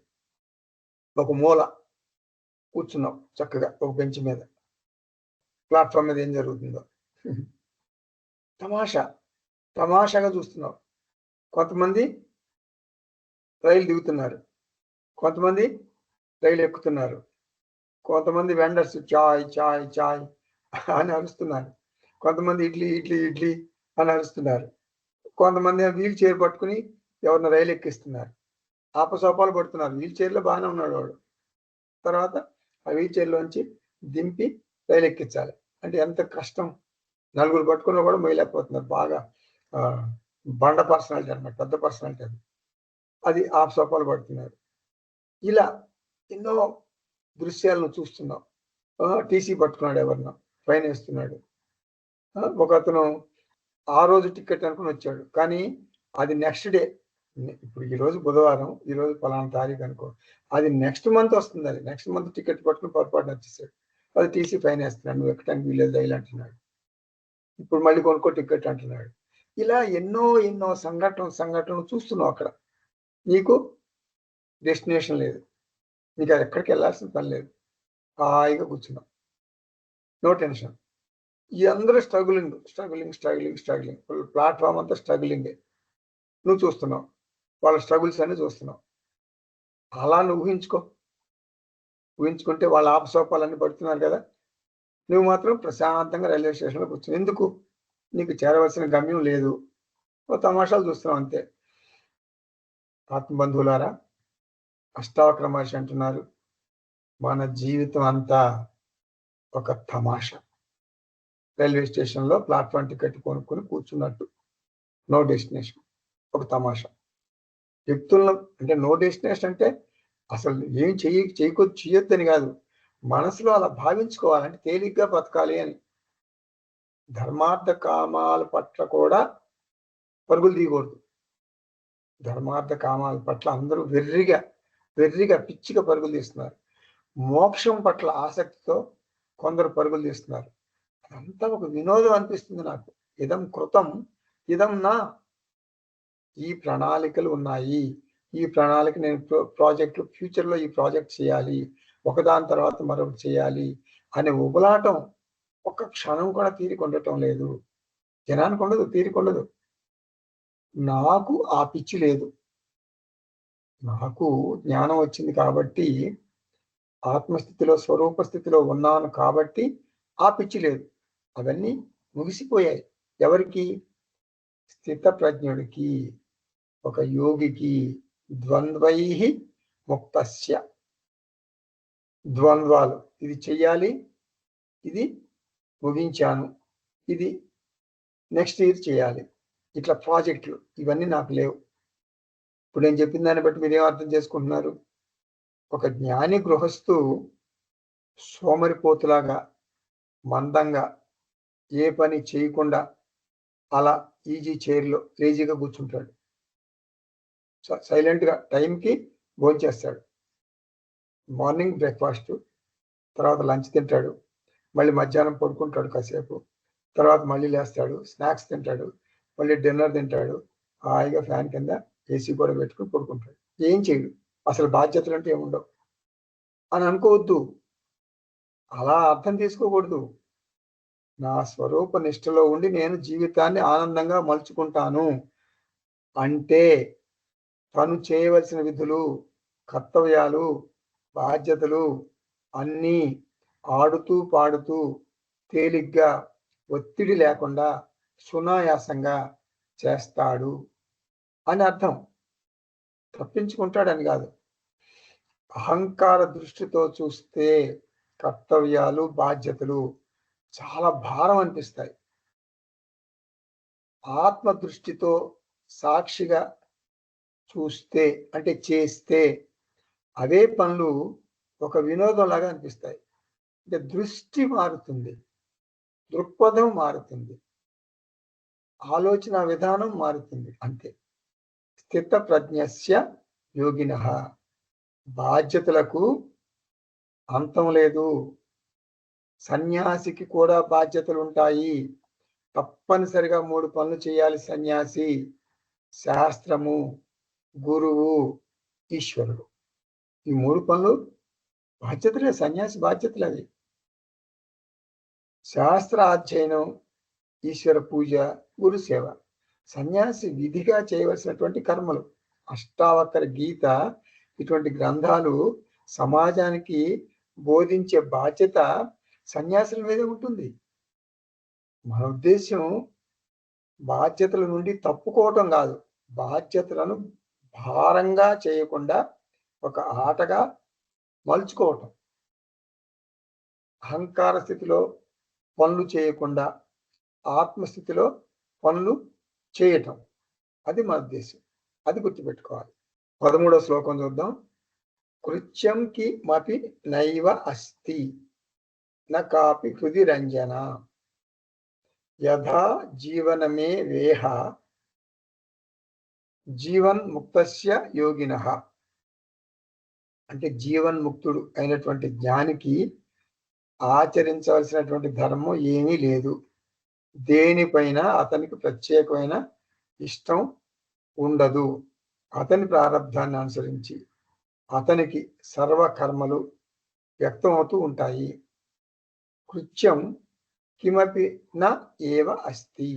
[SPEAKER 1] ఒక మూల కూర్చున్నావు చక్కగా, ఒక బెంచ్ మీద. ప్లాట్ఫామ్ మీద ఏం జరుగుతుందో తమాషాగా చూస్తున్నావు. కొంతమంది రైలు దిగుతున్నారు, కొంతమంది రైలు ఎక్కుతున్నారు, కొంతమంది వెండర్స్ చాయ్ చాయ్ చాయ్ అని అరుస్తున్నారు, కొంతమంది ఇడ్లీ ఇడ్లీ ఇడ్లీ అని అరుస్తున్నారు, కొంతమంది వీల్ చైర్ పట్టుకుని ఎవరిని రైలు ఎక్కిస్తున్నారు, ఆపసోపాలు పడుతున్నారు. వీల్ చైర్లో బాగానే ఉన్నాడు వాడు, తర్వాత ఆ వీల్ చైర్లోంచి దింపి రైలు ఎక్కించాలి అంటే ఎంత కష్టం. 4 పట్టుకున్నా కూడా మొయ్యలేకపోతున్నారు. బాగా బండ పర్సనాలిటీ అనమాట, పెద్ద పర్సనాలిటీ అది. అది ఆపసోపాలు పడుతున్నారు. ఇలా ఎన్నో దృశ్యాలను చూస్తున్నాం. టీసీ పట్టుకున్నాడు, ఎవరినో ఫైన్ వేస్తున్నాడు. ఒక అతను ఆ రోజు టికెట్ అనుకుని వచ్చాడు, కానీ అది నెక్స్ట్ డే. ఇప్పుడు ఈరోజు బుధవారం, ఈరోజు పలానా తారీఖు అనుకో, అది నెక్స్ట్ మంత్ వస్తుంది. అది నెక్స్ట్ మంత్ టికెట్ పట్టుకుని పొరపాటున వచ్చేసాడు. అది టీసీ ఫైన్ వేస్తున్నాడు, నువ్వు ఎక్కడానికి వీలేదు రైలు అంటున్నాడు. ఇప్పుడు మళ్ళీ కొనుక్కో టికెట్ అంటున్నాడు. ఇలా ఎన్నో సంఘటనలు చూస్తున్నావు. అక్కడ నీకు డెస్టినేషన్ లేదు, నీకు అది ఎక్కడికి వెళ్ళాల్సిన పని లేదు, హాయిగా కూర్చున్నావు, నో టెన్షన్. ఈ అందరూ స్ట్రగులింగ్ ప్లాట్ఫామ్ అంతా స్ట్రగులింగే. నువ్వు చూస్తున్నావు, వాళ్ళ స్ట్రగుల్స్ అన్ని చూస్తున్నావు. అలా నువ్వు ఊహించుకుంటే వాళ్ళ ఆపసోపాలన్నీ పడుతున్నారు కదా, నువ్వు మాత్రం ప్రశాంతంగా రైల్వే స్టేషన్లో కూర్చుని. ఎందుకు? నీకు చేరవలసిన గమ్యం లేదు, తమాషాలు చూస్తున్నావు అంతే. ఆత్మబంధువులారా, అష్టావక్ర మహర్షి అంటున్నారు, మన జీవితం అంతా ఒక తమాషా. రైల్వే స్టేషన్లో ప్లాట్ఫామ్ టికెట్ కొనుక్కొని కూర్చున్నట్టు, నో డెస్టినేషన్, ఒక తమాషా. వ్యక్తులను అంటే నో డెస్టినేషన్ అంటే అసలు ఏం చేయొద్దని కాదు, మనసులో అలా భావించుకోవాలంటే తేలిగ్గా బతకాలి అని. ధర్మార్థ కామాల పట్ల కూడా పరుగులు తీయకూడదు. ధర్మార్థ కామాల పట్ల అందరూ వెర్రిగా పిచ్చిగా పరుగులు తీస్తున్నారు. మోక్షం పట్ల ఆసక్తితో కొందరు పరుగులు తీస్తున్నారు. అదంతా ఒక వినోదం అనిపిస్తుంది నాకు. ఇదం కృతం ఇదం నా, ఈ ప్రణాళికలు ఉన్నాయి, ఈ ప్రణాళిక నేను ప్రాజెక్టులు ఫ్యూచర్లో ఈ ప్రాజెక్ట్ చేయాలి, ఒకదాని తర్వాత మరొకటి చేయాలి అనే ఉబలాటం ఒక్క క్షణం కూడా తీరిక ఉండటం లేదు. జనానికి ఉండదు, తీరిక ఉండదు. నాకు ఆ పిచ్చి లేదు. నాకు జ్ఞానం వచ్చింది కాబట్టి, ఆత్మస్థితిలో స్వరూప స్థితిలో ఉన్నాను కాబట్టి ఆ పిచ్చి లేదు. అవన్నీ ముగిసిపోయాయి. ఎవరికి? స్థిత ప్రజ్ఞుడికి, ఒక యోగికి. ద్వంద్వై ముక్తస్య, ద్వంద్వాలు, ఇది చెయ్యాలి, ఇది ముగించాను, ఇది నెక్స్ట్ ఇయర్ చేయాలి, ఇట్లా ప్రాజెక్టులు ఇవన్నీ నాకు లేవు. ఇప్పుడు నేను చెప్పిన దాన్ని బట్టి మీరేం అర్థం చేసుకుంటున్నారు? ఒక జ్ఞాని గృహస్థు సోమరిపోతులాగా మందంగా ఏ పని చేయకుండా అలా ఈజీ చైర్లో లేజీగా కూర్చుంటాడు. సైలెంట్గా టైంకి భోంచేస్తాడు. మార్నింగ్ బ్రేక్ఫాస్ట్, తర్వాత లంచ్ తింటాడు, మళ్ళీ మధ్యాహ్నం పడుకుంటాడు కాసేపు, తర్వాత మళ్ళీ లేస్తాడు, స్నాక్స్ తింటాడు, మళ్ళీ డిన్నర్ తింటాడు, హాయిగా ఫ్యాన్ కింద ఏసీ కూడా పెట్టుకుని పడుకుంటాడు. ఏం చేయడు. అసలు బాధ్యతలు అంటే ఏముండవు అని అనుకోవద్దు. అలా అర్థం చేసుకోకూడదు. నా స్వరూప నిష్ఠలో ఉండి నేను జీవితాన్ని ఆనందంగా మలుచుకుంటాను అంటే తను చేయవలసిన విధులు, కర్తవ్యాలు, బాధ్యతలు అన్నీ ఆడుతూ పాడుతూ తేలిగ్గా ఒత్తిడి లేకుండా సునాయాసంగా చేస్తాడు అని అర్థం. తప్పించుకుంటాడని కాదు. అహంకార దృష్టితో చూస్తే కర్తవ్యాలు, బాధ్యతలు చాలా భారం అనిపిస్తాయి. ఆత్మ దృష్టితో సాక్షిగా చూస్తే, అంటే చేస్తే, అవే పనులు ఒక వినోదంలాగా అనిపిస్తాయి. అంటే దృష్టి మారుతుంది, దృక్పథం మారుతుంది, ఆలోచన విధానం మారుతుంది, అంతే. స్థిత ప్రజ్ఞస్య యోగినః, బాధ్యతలకు అంతం లేదు. సన్యాసికి కూడా బాధ్యతలు ఉంటాయి. తప్పనిసరిగా 3 పనులు చేయాలి సన్యాసి: శాస్త్రము, గురువు, ఈశ్వరుడు. ఈ 3 పనులు బాధ్యతలే, సన్యాసి బాధ్యతలు అవి. శాస్త్ర అధ్యయనం, ఈశ్వర పూజ, గురు సేవ సన్యాసి విధిగా చేయవలసినటువంటి కర్మలు. అష్టావకర గీత ఇటువంటి గ్రంథాలు సమాజానికి బోధించే బాధ్యత సన్యాసుల మీద ఉంటుంది. మన ఉద్దేశం బాధ్యతల నుండి తప్పుకోవటం కాదు, బాధ్యతలను భారంగా చేయకుండా ఒక ఆటగా మలుచుకోవటం. అహంకార స్థితిలో పనులు చేయకుండా ఆత్మస్థితిలో పనులు చేయటం, అది మన ఉద్దేశం. అది గుర్తుపెట్టుకోవాలి. 13వ శ్లోకం చూద్దాం. కృత్యం కి మపి నైవ అస్తి న కాపి హృది రంజన యథా జీవనమే వేహ జీవన్ముక్తస్య యోగినః. అంటే జీవన్ముక్తుడు అయినటువంటి జ్ఞానికి ఆచరించవలసినటువంటి ధర్మం ఏమీ లేదు. దేనిపైన అతనికి ప్రత్యేకమైన ఇష్టం ఉండదు. అతని ప్రారంధాన్ని అనుసరించి అతనికి సర్వకర్మలు వ్యక్తమవుతూ ఉంటాయి. కృత్యం కిమపి న ఏవ అస్తి.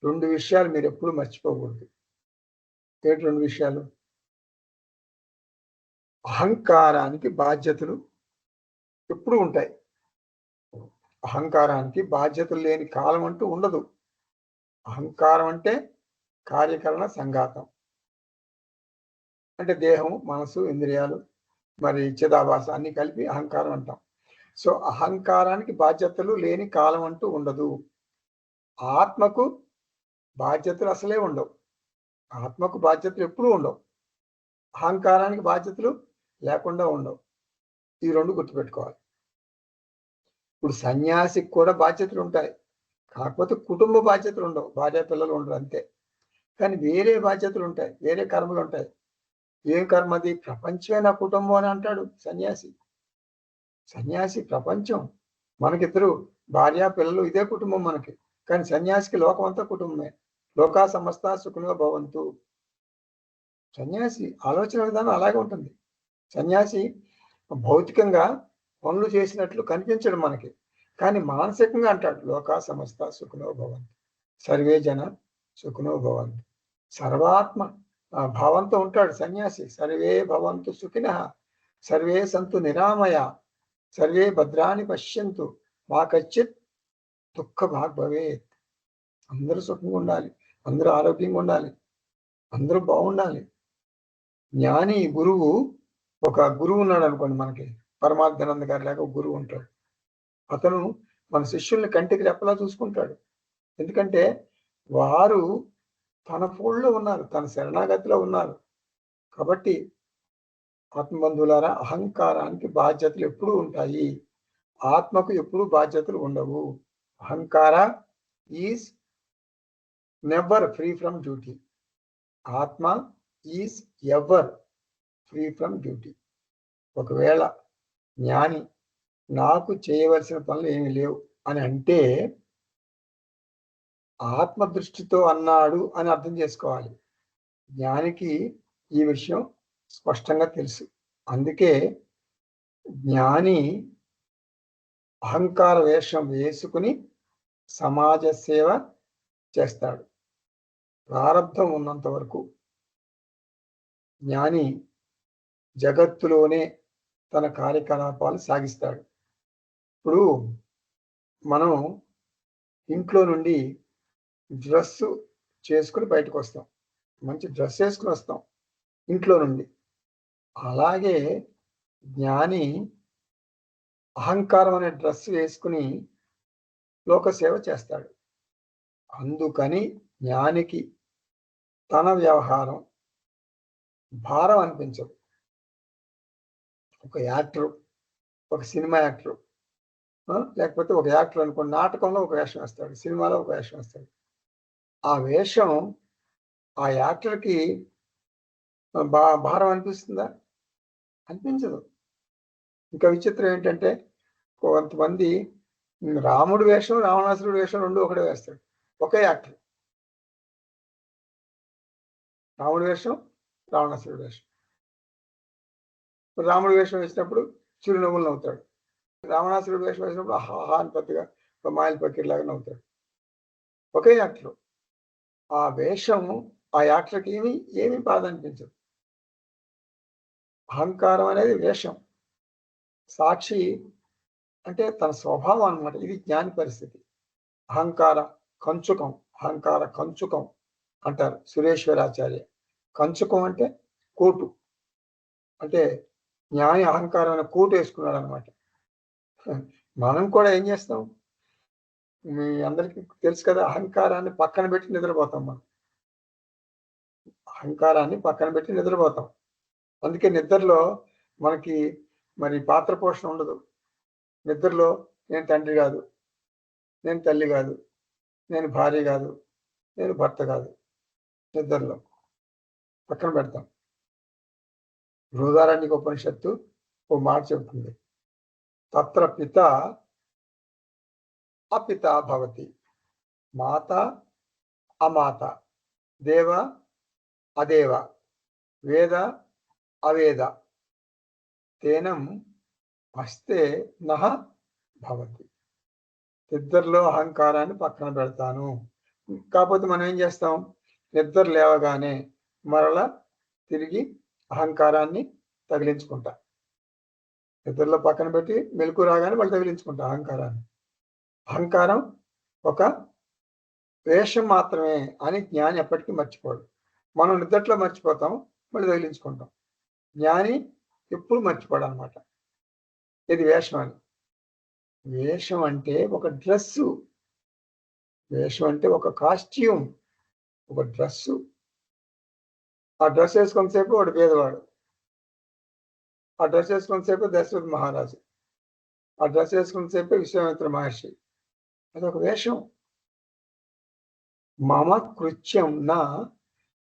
[SPEAKER 1] 2 విషయాలు మీరు ఎప్పుడు మర్చిపోకూడదు. ఏంటి 2 విషయాలు? అహంకారానికి బాధ్యతలు ఎప్పుడు ఉంటాయి. అహంకారానికి బాధ్యతలు లేని కాలం అంటూ ఉండదు. అహంకారం అంటే కార్యకరణ సంఘాతం, అంటే దేహం, మనసు, ఇంద్రియాలు, మరి చిదాభాస అన్ని కలిపి అహంకారం అంటాం. సో అహంకారానికి బాధ్యతలు లేని కాలం అంటూ ఉండదు. ఆత్మకు బాధ్యతలు అసలే ఉండవు. ఆత్మకు బాధ్యతలు ఎప్పుడూ ఉండవు. అహంకారానికి బాధ్యతలు లేకుండా ఉండవు. ఈ 2 గుర్తుపెట్టుకోవాలి. ఇప్పుడు సన్యాసికి కూడా బాధ్యతలు ఉంటాయి, కాకపోతే కుటుంబ బాధ్యతలు ఉండవు, భార్య పిల్లలు ఉండరు అంతే. కానీ వేరే బాధ్యతలు ఉంటాయి, వేరే కర్మలు ఉంటాయి. ఏం కర్మ అది? ప్రపంచమే నా కుటుంబం అని అంటాడు సన్యాసి. సన్యాసి ప్రపంచం. మనకిద్దరు భార్య పిల్లలు, ఇదే కుటుంబం మనకి. కానీ సన్యాసికి లోకం అంతా కుటుంబమే. లోకా సమస్త సుఖినో భవంతు. సన్యాసి ఆలోచన విధానం అలాగే ఉంటుంది. సన్యాసి భౌతికంగా పనులు చేసినట్లు కనిపించడు మనకి, కానీ మానసికంగా అంటాడు లోకా సమస్త సుఖినో భవంతు, సర్వే జన సుఖినో భవంతు. సర్వాత్మ భావంతో ఉంటాడు సన్యాసి. సర్వే భవంతు సుఖినః, సర్వే సంతు నిరామయ, సర్వే భద్రాని పశ్యంతు, మా కచ్చిత్ దుఃఖ భాగ్ భవేత్. అందరూ సుఖంగా ఉండాలి, అందరూ ఆరోగ్యంగా ఉండాలి, అందరూ బాగుండాలి. జ్ఞాని గురువు, ఒక గురువు ఉన్నాడు అనుకోండి మనకి, పరమార్థానంద గారి లాగా ఒక గురువు ఉంటాడు. అతను మన శిష్యుల్ని కంటికి రెప్పలా చూసుకుంటాడు. ఎందుకంటే వారు తన ఫోళ్ళలో ఉన్నారు, తన శరణాగతిలో ఉన్నారు. కాబట్టి ఆత్మబంధువులారా, అహంకారానికి బాధ్యతలు ఎప్పుడూ ఉంటాయి, ఆత్మకు ఎప్పుడూ బాధ్యతలు ఉండవు. Ahankara is never free from duty. Atma is ever free from duty. ఒకవేళ జ్ఞాని నాకు చేయవలసిన పనులు ఏమి లేవు అని అంటే ఆత్మ దృష్టితో అన్నాడు అని అర్థం చేసుకోవాలి. జ్ఞానికి ఈ విషయం స్పష్టంగా తెలుసు. అందుకే జ్ఞాని అహంకార వేషం వేసుకుని సమాజ సేవ చేస్తాడు. ప్రారంధం ఉన్నంత వరకు జ్ఞాని జగత్తులోనే తన కార్యకలాపాలు సాగిస్తాడు. ఇప్పుడు మనం ఇంట్లో నుండి డ్రెస్సు చేసుకుని బయటకు వస్తాం, మంచి డ్రెస్ వేసుకుని వస్తాం ఇంట్లో నుండి. అలాగే జ్ఞాని అహంకారం అనే డ్రెస్ వేసుకుని లోకసేవ చేస్తాడు. అందుకని జ్ఞానికి తన వ్యవహారం భారం అనిపించదు. ఒక యాక్టర్, ఒక సినిమా యాక్టర్, లేకపోతే ఒక యాక్టర్ అనుకోండి, నాటకంలో ఒక వేషం వేస్తాడు, సినిమాలో ఒక వేషం వేస్తాడు. ఆ వేషం ఆ యాక్టర్కి భారం అనిపిస్తుందా? అనిపించదు. ఇంకా విచిత్రం ఏంటంటే కొంతమంది రాముడి వేషం, రావణాసురుడి వేషం రెండు ఒకటే వేస్తాడు, ఒకే యాక్టర్. రాముడి వేషం, రావణాసురుడి వేషం. రాముడి వేషం వేసినప్పుడు చిరునవ్వులు నవ్వుతాడు, రావణాసురుడి వేషం వేసినప్పుడు ఆహా అని పెద్దగా మాయల పక్కిలాగా నవ్వుతాడు. ఒకే యాక్టర్. ఆ వేషం ఆ యాక్టర్కి ఏమీ బాధ అనిపించదు. అహంకారం అనేది వేషం, సాక్షి అంటే తన స్వభావం అన్నమాట. ఇది జ్ఞాని పరిస్థితి. అహంకార కంచుకం, అహంకార కంచుకం అంటారు సురేశ్వరాచార్య. కంచుకం అంటే కోటు, అంటే జ్ఞాని అహంకారమైన కోటు వేసుకున్నాడు అనమాట. మనం కూడా ఏం చేస్తాం, మీ అందరికీ తెలుసు కదా, అహంకారాన్ని పక్కన పెట్టి నిద్రపోతాం. మనం అహంకారాన్ని పక్కన పెట్టి నిద్రపోతాం. అందుకే నిద్రలో మనకి మరి పాత్ర పోషణ ఉండదు. నిద్రలో నేను తండ్రి కాదు, నేను తల్లి కాదు, నేను భార్య కాదు, నేను భర్త కాదు, నిద్రలో పక్కన పెడతాం. బృహదారణ్యక ఉపనిషత్తు ఓ మాట చెబుతుంది, తత్ర పిత అపిత భవతి, మాత అమాత, దేవ అదేవ, వేద అవేద, తేనం అస్తే నహ భవతి. నిద్రలో అహంకారాన్ని పక్కన పెడతాను. కాకపోతే మనం ఏం చేస్తాం, నిద్ర లేవగానే మరలా తిరిగి అహంకారాన్ని తగిలించుకుంటా. నిద్రలో పక్కన పెట్టి మెలకు రాగానే మళ్ళీ తగిలించుకుంటా అహంకారాన్ని. అహంకారం ఒక వేషం మాత్రమే అని జ్ఞాని ఎప్పటికీ మర్చిపోడు. మనం నిద్రలో మర్చిపోతాం, మళ్ళీ తగిలించుకుంటాం. జ్ఞాని ఎప్పుడు మర్చిపోడు అనమాట ఇది వేషం అని. వేషం అంటే ఒక డ్రెస్సు, వేషం అంటే ఒక కాస్ట్యూమ్, ఒక డ్రెస్సు. ఆ డ్రెస్ వేసుకున్నసేపు వాడు పేదవాడు, ఆ డ్రెస్ వేసుకున్నసేపు దశరథ మహారాజు, ఆ డ్రెస్ వేసుకున్నసేపు విశ్వామిత్ర మహర్షి. అదొక వేషం. మమ కృత్యం నా,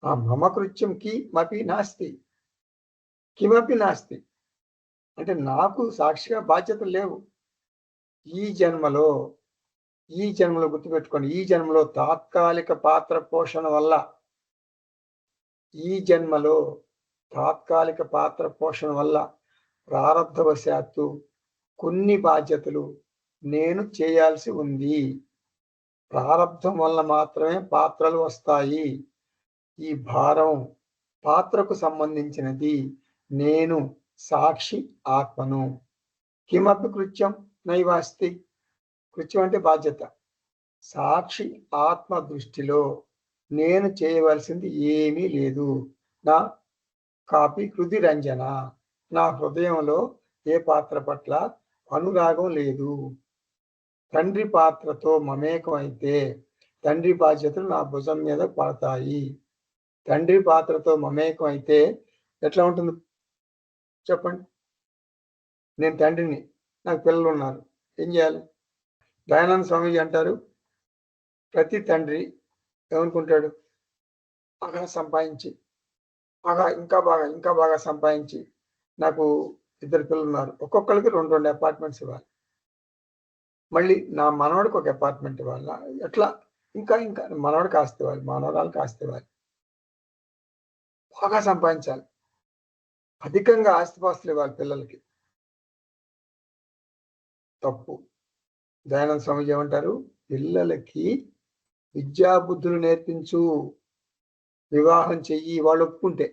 [SPEAKER 1] ఆ మమ కృత్యం కిమపి నాస్తి, కిమపి నాస్తి. అంటే నాకు సాక్షిగా బాధ్యతలు లేవు. ఈ జన్మలో గుర్తుపెట్టుకోండి, ఈ జన్మలో తాత్కాలిక పాత్ర పోషణ వల్ల ప్రారబ్ధవశాత్తు కొన్ని బాధ్యతలు నేను చేయాల్సి ఉంది. ప్రారబ్ధం వల్ల మాత్రమే పాత్రలు వస్తాయి. ఈ భారం పాత్రకు సంబంధించినది. నేను సాక్షి ఆత్మను. కిమపి కృత్యం నైవాస్తి. కృత్యం అంటే బాధ్యత. సాక్షి ఆత్మ దృష్టిలో నేను చేయవలసింది ఏమీ లేదు. నా కాపీ హృది రంజన. నా హృదయంలో ఏ పాత్ర పట్ల అనురాగం లేదు. తండ్రి పాత్రతో మమేకం అయితే తండ్రి బాధ్యతలు నా భుజం మీద పడతాయి. తండ్రి పాత్రతో మమేకం అయితే ఎట్లా ఉంటుంది చెప్పండి? నేను తండ్రిని, నాకు పిల్లలు ఉన్నారు, ఏం చేయాలి? దయానంద స్వామీజీ అంటారు, ప్రతి తండ్రి ఏమనుకుంటాడు? బాగా సంపాదించి, ఇంకా బాగా సంపాదించి, నాకు 2 పిల్లలు ఉన్నారు, ఒక్కొక్కరికి 2 అపార్ట్మెంట్స్ ఇవ్వాలి, మళ్ళీ నా మనవడికి ఒక అపార్ట్మెంట్ ఇవ్వాలి, ఎట్లా ఇంకా మనవడికి ఆస్తి ఇవ్వాలి, మనవరాలకు ఆస్తి ఇవ్వాలి, బాగా సంపాదించాలి, అధికంగా ఆస్తిపాస్తులు ఇవ్వాలి పిల్లలకి. తప్పు. దయానంద స్వామీజీ ఏమంటారు? పిల్లలకి విద్యాబుద్ధులు నేర్పించు, వివాహం చెయ్యి, వాళ్ళు ఒప్పుకుంటే.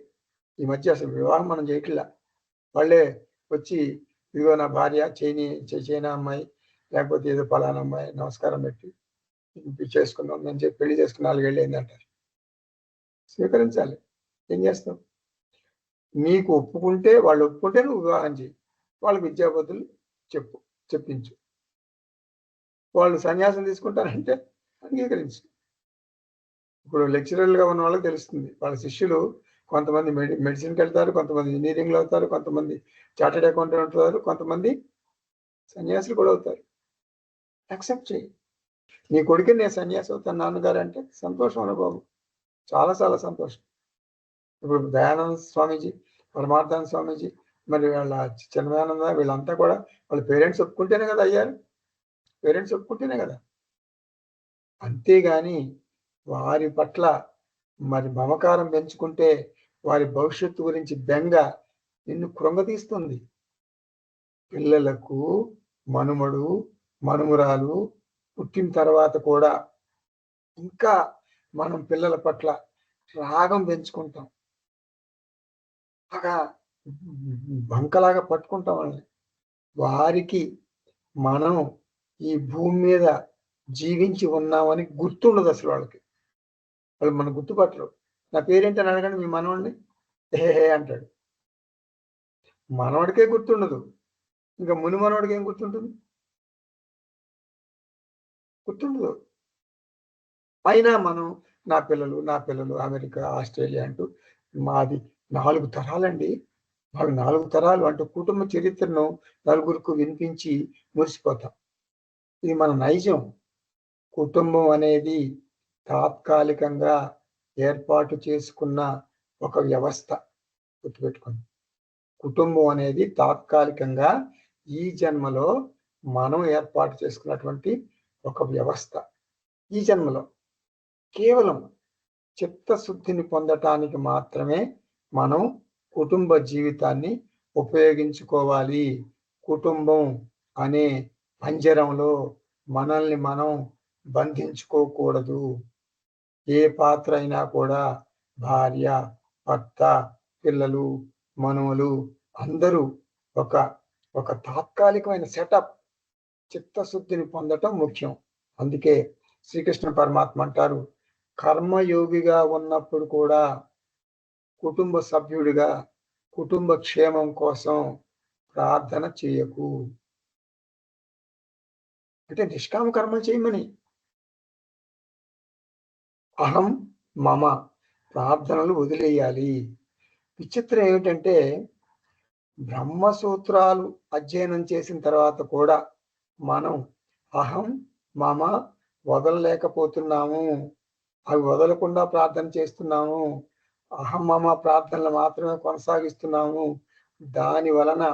[SPEAKER 1] ఈ మధ్య అసలు వివాహం మనం చేయట్లా. వాళ్ళే వచ్చి, ఇదిగో నా భార్య చైనా అమ్మాయి, లేకపోతే ఏదో పలానా అమ్మాయి, నమస్కారం పెట్టి చేసుకున్నాం అని చెప్పి పెళ్లి చేసుకుని 4 ఏళ్ళు అయిందంటారు. స్వీకరించాలి. ఏం చేస్తాం? నీకు ఒప్పుకుంటే, వాళ్ళు ఒప్పుకుంటే నువ్వు వివాహం చేయి, వాళ్ళకి విద్యాబుద్ధులు చెప్పించు. వాళ్ళు సన్యాసం తీసుకుంటారంటే అంగీకరించు. ఇప్పుడు లెక్చరర్లుగా ఉన్న వాళ్ళకి తెలుస్తుంది, వాళ్ళ శిష్యులు కొంతమంది మెడిసిన్కి వెళ్తారు, కొంతమంది ఇంజనీరింగ్లో అవుతారు, కొంతమంది చార్టెడ్ అకౌంటెంట్ అవుతారు, కొంతమంది సన్యాసులు కూడా అవుతారు. యాక్సెప్ట్ చేయి. నీ కొడుకు నేను సన్యాసి అవుతాను నాన్నగారు అంటే సంతోషం అన్న బాబు, చాలా చాలా సంతోషం. ఇప్పుడు దయానంద స్వామీజీ, పరమార్థానంద స్వామీజీ, మరి వాళ్ళ చిన్మయానంద, వీళ్ళంతా కూడా వాళ్ళ పేరెంట్స్ ఒప్పుకుంటేనే కదా అయ్యారు. పేరెంట్స్ ఒప్పుకుంటేనే కదా. అంతేగాని వారి పట్ల మరి మమకారం పెంచుకుంటే వారి భవిష్యత్తు గురించి బెంగ నిన్ను కృంగతీస్తుంది. పిల్లలకు మనుమడు మనుమురాలు పుట్టిన తర్వాత కూడా ఇంకా మనం పిల్లల పట్ల రాగం పెంచుకుంటాం, బాగా బంకలాగా పట్టుకుంటాం వాళ్ళని. వారికి మనం ఈ భూమి మీద జీవించి ఉన్నామని గుర్తుండదు అసలు వాళ్ళకి. వాళ్ళు మనం గుర్తుపట్టరు. నా పేరేంటని అడగండి మీ మనవాడిని, హే అంటాడు. మనవాడికే గుర్తుండదు, ఇంకా ముని మనవాడికి ఏం గుర్తుంటుంది? గుర్తుండదు. అయినా మనం నా పిల్లలు అమెరికా, ఆస్ట్రేలియా అంటూ మాది 4 తరాలండి, మాకు 4 తరాలు అంటూ కుటుంబ చరిత్రను నలుగురికి వినిపించి మురిసిపోతాం. ఇది మన నైజం. కుటుంబం అనేది తాత్కాలికంగా ఏర్పాటు చేసుకున్న ఒక వ్యవస్థ. గుర్తుపెట్టుకోండి, కుటుంబం అనేది తాత్కాలికంగా ఈ జన్మలో మనం ఏర్పాటు చేసుకున్నటువంటి ఒక వ్యవస్థ. ఈ జన్మలో కేవలం చిత్తశుద్ధిని పొందటానికి మాత్రమే మనం కుటుంబ జీవితాన్ని ఉపయోగించుకోవాలి. కుటుంబం అనే పంజరంలో మనల్ని మనం బంధించుకోకూడదు. ఏ పాత్ర అయినా కూడా భార్య, భర్త, పిల్లలు, మనుమలు అందరూ ఒక తాత్కాలికమైన సెటప్. చిత్తశుద్ధిని పొందటం ముఖ్యం. అందుకే శ్రీకృష్ణ పరమాత్మ అంటారు, కర్మయోగిగా ఉన్నప్పుడు కూడా కుటుంబ సభ్యుడిగా కుటుంబ క్షేమం కోసం ప్రార్థన చేయకు. అంటే నిష్కామ కర్మలు చేయమని. అహం మమ ప్రార్థనలు వదిలేయాలి. విచిత్రం ఏమిటంటే, బ్రహ్మసూత్రాలు అధ్యయనం చేసిన తర్వాత కూడా మనం అహం మమ వదలలేకపోతున్నాము. అవి వదలకుండా ప్రార్థన చేస్తున్నాము. అహం మమ ప్రార్థనలు మాత్రమే కొనసాగిస్తున్నాము. దాని వలన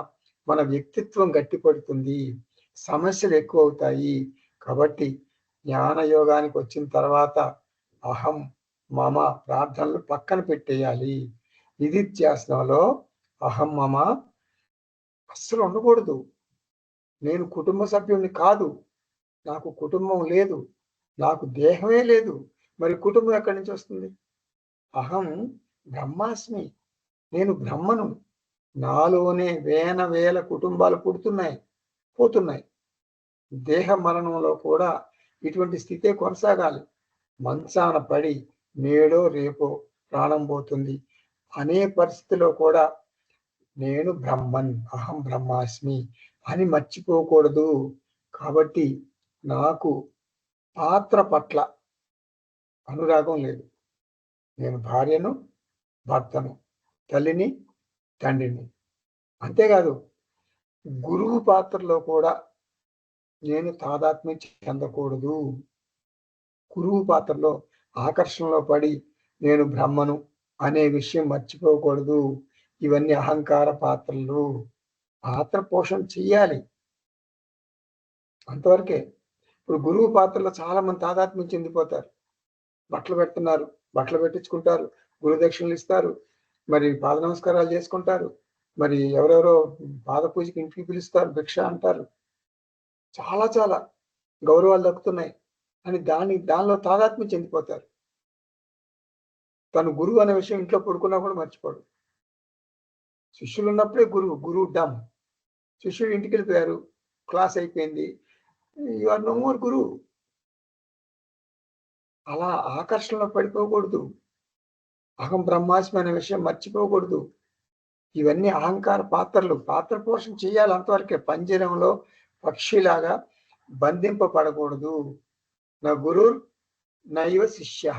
[SPEAKER 1] మన వ్యక్తిత్వం గట్టిపడుతుంది, సమస్యలు ఎక్కువ అవుతాయి. కాబట్టి జ్ఞాన యోగానికి వచ్చిన తర్వాత అహం మమ ప్రార్థనలు పక్కన పెట్టేయాలి. నిధిధ్యాసనంలో అహం మమ అస్సలు ఉండకూడదు. నేను కుటుంబ సభ్యుడిని కాదు, నాకు కుటుంబం లేదు, నాకు దేహమే లేదు, మరి కుటుంబం ఎక్కడి నుంచి వస్తుంది? అహం బ్రహ్మాస్మి, నేను బ్రహ్మను. నాలోనే వేల కుటుంబాలు పుడుతున్నాయి, పోతున్నాయి. దేహ మరణంలో కూడా ఇటువంటి స్థితే కొనసాగాలి. మంచాన పడి నేడో రేపో ప్రాణం పోతుంది అనే పరిస్థితిలో కూడా నేను బ్రహ్మన్, అహం బ్రహ్మాస్మి అని మర్చిపోకూడదు. కాబట్టి నాకు పాత్ర పట్ల అనురాగం లేదు. నేను భార్యను, భర్తను, తల్లిని, తండ్రిని. అంతేకాదు గురువు పాత్రలో కూడా నేను తాదాత్మ్యం చెందకూడదు. గురువు పాత్రలో ఆకర్షణలో పడి నేను బ్రహ్మను అనే విషయం మర్చిపోకూడదు. ఇవన్నీ అహంకార పాత్రలు. పాత్ర పోషణ చెయ్యాలి, అంతవరకే. ఇప్పుడు గురువు పాత్రలో చాలా మంది తాదాత్మ్యం చెందిపోతారు. బట్టలు పెడుతున్నారు, బట్టలు పెట్టించుకుంటారు, గురుదక్షిణలు ఇస్తారు, మరి పాద నమస్కారాలు చేసుకుంటారు, మరి ఎవరెవరో పాద పూజకి ఇంటికి పిలుస్తారు, భిక్ష అంటారు, చాలా చాలా గౌరవాలు దక్కుతున్నాయి అని దానిలో తాదాత్మ్యం చెందిపోతారు. తను గురువు అనే విషయం ఇంట్లో పడుకున్నా కూడా మర్చిపోడు. శిష్యులు ఉన్నప్పుడే గురువు డమ్. శిష్యుడు ఇంటికి వెళ్ళిపోయారు, క్లాస్ అయిపోయింది, యు ఆర్ నో మోర్ గురువు. అలా ఆకర్షణలో పడిపోకూడదు. అహం బ్రహ్మాస్మి అనే విషయం మర్చిపోకూడదు. ఇవన్నీ అహంకార పాత్రలు. పాత్ర పోషణ చేయాలి, అంతవరకే. పంజరంలో పక్షిలాగా బంధింపబడకూడదు. నా గురు నైవ శిష్య.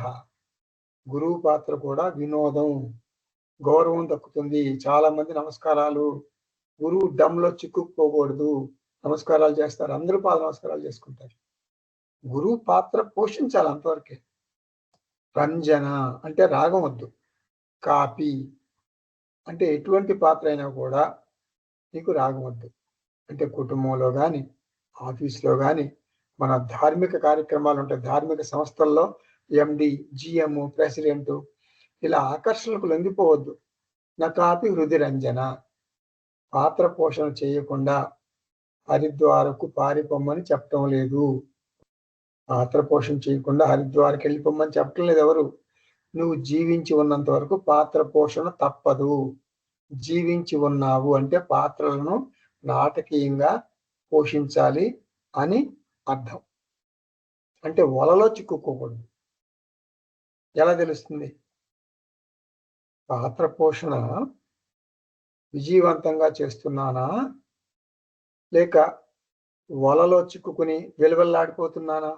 [SPEAKER 1] గురువు పాత్ర కూడా వినోదం, గౌరవం దక్కుతుంది. చాలా మంది నమస్కారాలు, గురువు డమ్లో చిక్కుకోకూడదు. నమస్కారాలు చేస్తారు, అందరూ పాద నమస్కారాలు చేసుకుంటారు. గురువు పాత్ర పోషించాలి, అంతవరకే. రంజన అంటే రాగం వద్దు. కాపీ అంటే ఎటువంటి పాత్ర అయినా కూడా నీకు రాగం వద్దు. అంటే కుటుంబంలో కానీ, ఆఫీస్లో కానీ, మన ధార్మిక కార్యక్రమాలు ఉంటాయి, ధార్మిక సంస్థల్లో ఎండి, జిఎం, ప్రెసిడెంట్, ఇలా ఆకర్షణలకు లొంగిపోవద్దు. నా కాపీ హృది రంజన. పాత్ర పోషణ చేయకుండా హరిద్వారకు పారిపోమ్మని చెప్పటం లేదు. పాత్ర పోషణ చేయకుండా హరిద్వార్కి వెళ్ళిపోమ్మని చెప్పటం లేదు ఎవరు. నువ్వు జీవించి ఉన్నంత వరకు పాత్ర పోషణ తప్పదు. జీవించి ఉన్నావు అంటే పాత్రలను నాటకీయంగా పోషించాలి అని అర్థం. అంటే వలలో చిక్కుకోకూడదు. ఎలా తెలుస్తుంది? పాత్ర పోషణ విజయవంతంగా చేస్తున్నానా, లేక వలలో చిక్కుకుని వెలువెల్లాడిపోతున్నానా?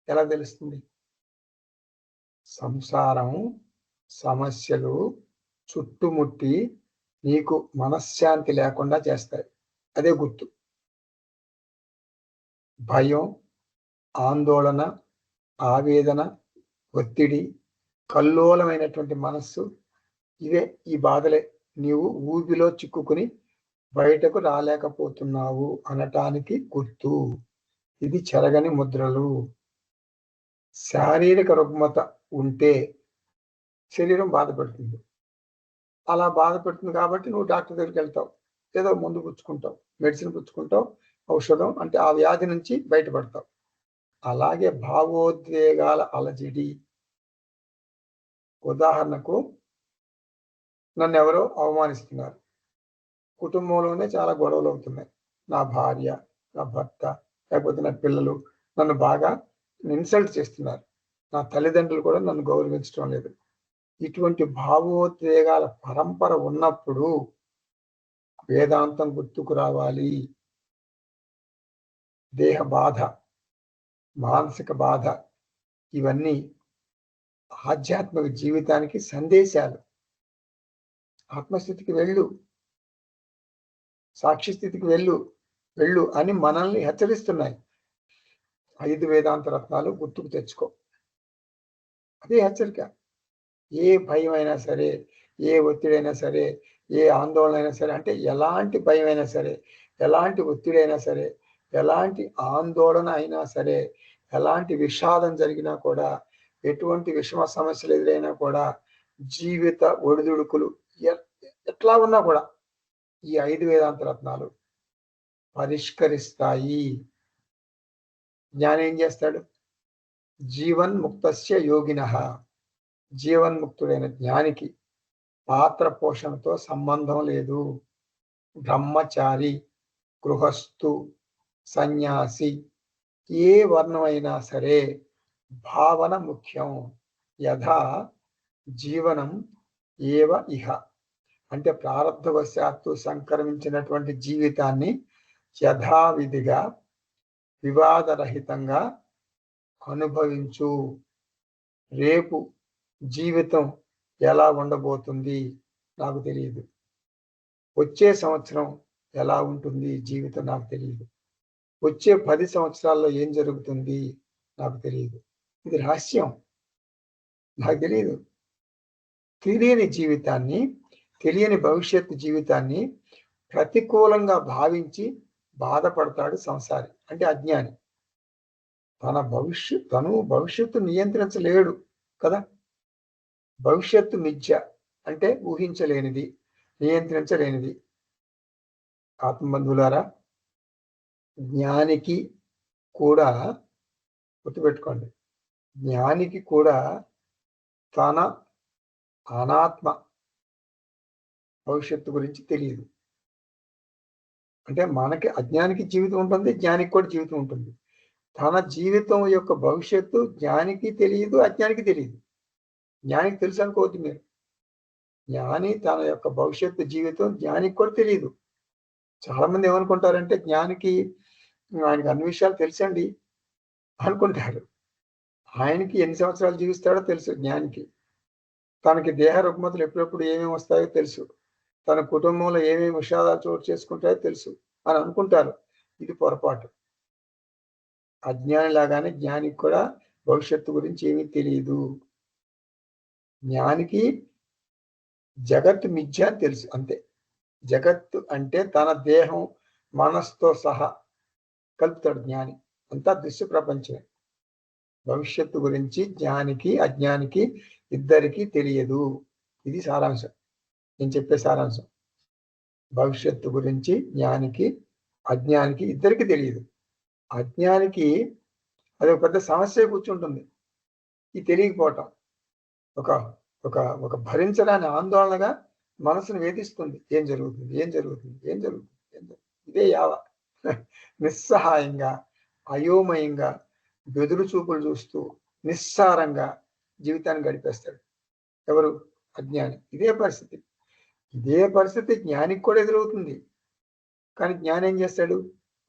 [SPEAKER 1] ఎలా తెలుస్తుంది? సంసారం, సమస్యలు చుట్టుముట్టి నీకు మనశ్శాంతి లేకుండా చేస్తాయి. అదే గుర్తు. భయం, ఆందోళన, ఆవేదన, ఒత్తిడి, కల్లోలమైనటువంటి మనస్సు, ఇవే ఈ బాధలే నీవు ఊబిలో చిక్కుకుని బయటకు రాలేకపోతున్నావు అనటానికి గుర్తు. ఇది చెరగని ముద్రలు. శారీరక రుగ్మత ఉంటే శరీరం బాధపడుతుంది. అలా బాధపడుతుంది కాబట్టి నువ్వు డాక్టర్ దగ్గరికి వెళ్తావు, ఏదో మందు పుచ్చుకుంటావు, మెడిసిన్ పుచ్చుకుంటావు, ఔషధం, అంటే ఆ వ్యాధి నుంచి బయటపడతావు. అలాగే భావోద్వేగాల అలజడి. ఉదాహరణకు నన్ను ఎవరో అవమానిస్తున్నారు, కుటుంబంలోనే చాలా గొడవలు అవుతున్నాయి, నా భార్య, నా భర్త, లేకపోతే నా పిల్లలు నన్ను బాగా ఇన్సల్ట్ చేస్తున్నారు, నా తల్లిదండ్రులు కూడా నన్ను గౌరవించడం లేదు. ఇటువంటి భావోద్వేగాల పరంపర ఉన్నప్పుడు వేదాంతం గుర్తుకు రావాలి. దేహ బాధ, మానసిక బాధ, ఇవన్నీ ఆధ్యాత్మిక జీవితానికి సందేశాలు. ఆత్మస్థితికి వెళ్ళు, సాక్షి స్థితికి వెళ్ళు అని మనల్ని హెచ్చరిస్తున్నాయి. 5 వేదాంత రత్నాలు గుర్తుకు తెచ్చుకో. అదే హెచ్చరిక. ఏ భయం అయినా సరే, ఏ ఒత్తిడైనా సరే, ఏ ఆందోళన అయినా సరే, అంటే ఎలాంటి భయం అయినా సరే, ఎలాంటి ఒత్తిడి అయినా సరే, ఎలాంటి ఆందోళన అయినా సరే, ఎలాంటి విషాదం జరిగినా కూడా, ఎటువంటి విషమ సమస్యలు ఎదురైనా కూడా, జీవిత ఒడిదుడుకులు ఎట్లా ఉన్నా కూడా ఈ 5 వేదాంత రత్నాలు పరిష్కరిస్తాయి. జ్ఞాని ఏం చేస్తాడు? జీవన్ముక్తస్య యోగినః, జీవన్ముక్తుడైన జ్ఞానికి పాత్ర పోషణతో సంబంధం లేదు. బ్రహ్మచారి, గృహస్థు, సన్యాసి, ఏ వర్ణమైనా సరే భావన ముఖ్యం. యథా జీవనం ఏవ ఇహ, అంటే ప్రారబ్ధవశాత్తు సంక్రమించినటువంటి జీవితాన్ని యథావిధిగా వివాదరహితంగా అనుభవించు. రేపు జీవితం ఎలా ఉండబోతుంది నాకు తెలియదు. వచ్చే సంవత్సరం ఎలా ఉంటుంది జీవితం నాకు తెలియదు. వచ్చే 10 సంవత్సరాల్లో ఏం జరుగుతుంది నాకు తెలియదు. ఇది రహస్యం, నాకు తెలియదు. తెలియని జీవితాన్ని, తెలియని భవిష్యత్తు జీవితాన్ని ప్రతికూలంగా భావించి బాధపడతాడు సంసారి, అంటే అజ్ఞాని. తను భవిష్యత్తు నియంత్రించలేడు కదా. భవిష్యత్తు మిథ్య, అంటే ఊహించలేనిది, నియంత్రించలేనిది. ఆత్మబంధువులారా, జ్ఞానికి కూడా గుర్తుపెట్టుకోండి, జ్ఞానికి కూడా తన అనాత్మ భవిష్యత్తు గురించి తెలియదు. అంటే మనకి అజ్ఞానికి జీవితం ఉంటుంది, జ్ఞానికి కూడా జీవితం ఉంటుంది. తన జీవితం యొక్క భవిష్యత్తు జ్ఞానికి తెలియదు, అజ్ఞానికి తెలియదు. జ్ఞానికి తెలుసు అనుకోవద్దు మీరు. జ్ఞాని తన యొక్క భవిష్యత్తు జీవితం జ్ఞానికి కూడా తెలియదు. చాలా మంది ఏమనుకుంటారంటే ఆయనకి అన్ని విషయాలు తెలుసండి అనుకుంటారు. ఆయనకి ఎన్ని సంవత్సరాలు జీవిస్తాడో తెలుసు జ్ఞానికి. తనకి దేహ రుగ్మతలు ఎప్పుడెప్పుడు ఏమేమి వస్తాయో తెలుసు. తన కుటుంబంలో ఏమేమి విషాదాలు చోటు చేసుకుంటాయో తెలుసు అని అనుకుంటారు. ఇది పొరపాటు. అజ్ఞాని లాగానే జ్ఞానికి కూడా భవిష్యత్తు గురించి ఏమీ తెలియదు. జ్ఞానికి జగత్తు మిథ్య అని తెలుసు, అంతే. జగత్తు అంటే తన దేహం మనస్సుతో సహా కలుపుతాడు జ్ఞాని. అంతా దృశ్య ప్రపంచమే. భవిష్యత్తు గురించి జ్ఞానికి అజ్ఞానికి ఇద్దరికీ తెలియదు. ఇది సారాంశం, నేను చెప్పే సారాంశం. భవిష్యత్తు గురించి జ్ఞానికి అజ్ఞానికి ఇద్దరికి తెలియదు. అజ్ఞానికి అది ఒక పెద్ద సమస్య కూర్చుంటుంది, ఈ తెలియకపోవటం. ఒక ఒక ఒక భరించడాన్ని ఆందోళనగా మనసును వేధిస్తుంది. ఏం జరుగుతుంది, ఏం జరుగుతుంది, ఏం జరుగుతుంది, ఇదే యావ. నిస్సహాయంగా, అయోమయంగా, బెదురు చూపులు చూస్తూ నిస్సారంగా జీవితాన్ని గడిపేస్తాడు. ఎవరు? అజ్ఞాని. ఇదే పరిస్థితి జ్ఞానికి కూడా ఎదురవుతుంది. కానీ జ్ఞాని ఏం చేస్తాడు?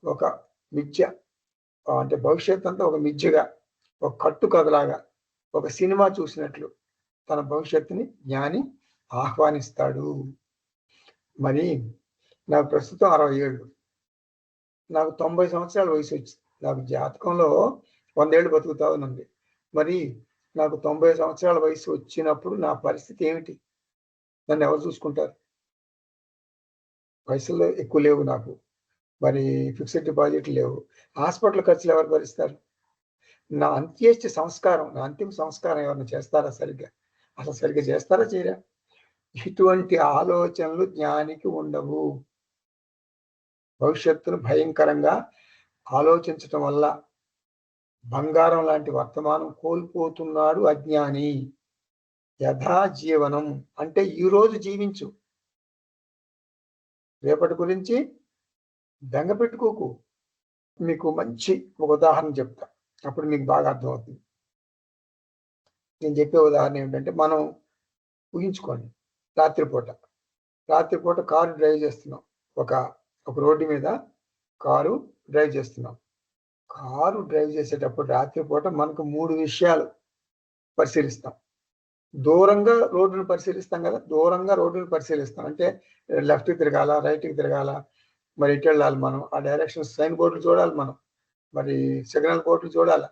[SPEAKER 1] ఒక మిథ్య, అంటే భవిష్యత్ అంతా ఒక మిథ్యగా, ఒక కట్టు కథలాగా, ఒక సినిమా చూసినట్లు తన భవిష్యత్తుని జ్ఞాని ఆహ్వానిస్తాడు. మరి నాకు ప్రస్తుతం 60 ఏళ్ళు, నాకు 90 సంవత్సరాల వయసు వచ్చింది. నాకు జాతకంలో 100 ఏళ్ళు బతుకుతావునండి. మరి నాకు 90 సంవత్సరాల వయసు వచ్చినప్పుడు నా పరిస్థితి ఏమిటి? నన్ను ఎవరు చూసుకుంటారు? పైసలు ఎక్కువ లేవు నాకు, మరి ఫిక్స్డ్ డిపాజిట్లు లేవు, హాస్పిటల్ ఖర్చులు ఎవరు భరిస్తారు? నా అంత్యేష్టి సంస్కారం, నా అంతిమ సంస్కారం ఎవరిని చేస్తారా సరిగ్గా? అసలు సరిగ్గా చేస్తారా చేయరా? ఇటువంటి ఆలోచనలు జ్ఞానికి ఉండవు. భవిష్యత్తును భయంకరంగా ఆలోచించటం వల్ల బంగారం లాంటి వర్తమానం కోల్పోతున్నాడు అజ్ఞాని. యథా జీవనం అంటే ఈరోజు జీవించు, రేపటి గురించి బెంగ పెట్టుకోకు. మీకు మంచి ఒక ఉదాహరణ చెప్తా, అప్పుడు మీకు బాగా అర్థమవుతుంది. నేను చెప్పే ఉదాహరణ ఏమిటంటే, మనం ఊహించుకోండి, రాత్రిపూట కారు డ్రైవ్ చేస్తున్నాం. ఒక రోడ్డు మీద కారు డ్రైవ్ చేస్తున్నాం. కారు డ్రైవ్ చేసేటప్పుడు రాత్రిపూట మనకు 3 విషయాలు పరిశీలిస్తాం. దూరంగా రోడ్డును పరిశీలిస్తాం కదా, దూరంగా రోడ్డును పరిశీలిస్తాం. అంటే లెఫ్ట్కి తిరగాల, రైట్కి తిరగాల, మరి ఎటు వెళ్ళాలి మనం, ఆ డైరెక్షన్ సైన్ బోర్డులు చూడాలి మనం, మరి సిగ్నల్ బోర్డులు చూడాలి,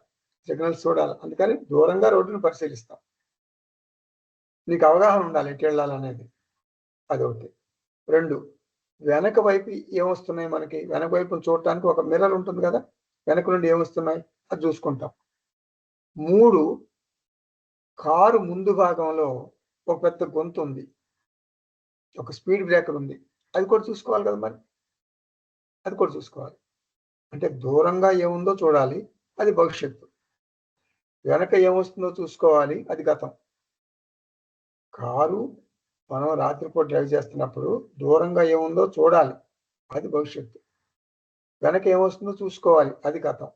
[SPEAKER 1] సిగ్నల్స్ చూడాలి. అందుకని దూరంగా రోడ్డును పరిశీలిస్తాం. నీకు అవగాహన ఉండాలి ఎటు వెళ్ళాలనేది, అదొకటి. 2, వెనక వైపు ఏమొస్తున్నాయి మనకి? వెనక వైపును చూడటానికి ఒక మిర్రర్ ఉంటుంది కదా, వెనక నుండి ఏమొస్తున్నాయి అది చూసుకుంటాం. 3, కారు ముందు భాగంలో ఒక పెద్ద గొంతు ఉంది, ఒక స్పీడ్ బ్రేకర్ ఉంది, అది కూడా చూసుకోవాలి కదా మరి, అది కూడా చూసుకోవాలి. అంటే దూరంగా ఏముందో చూడాలి, అది భవిష్యత్తు. వెనక ఏమొస్తుందో చూసుకోవాలి, అది గతం. కారు మనం రాత్రిపూట డ్రైవ్ చేస్తున్నప్పుడు దూరంగా ఏముందో చూడాలి, అది భవిష్యత్తు. వెనక ఏమొస్తుందో చూసుకోవాలి, అది గతం.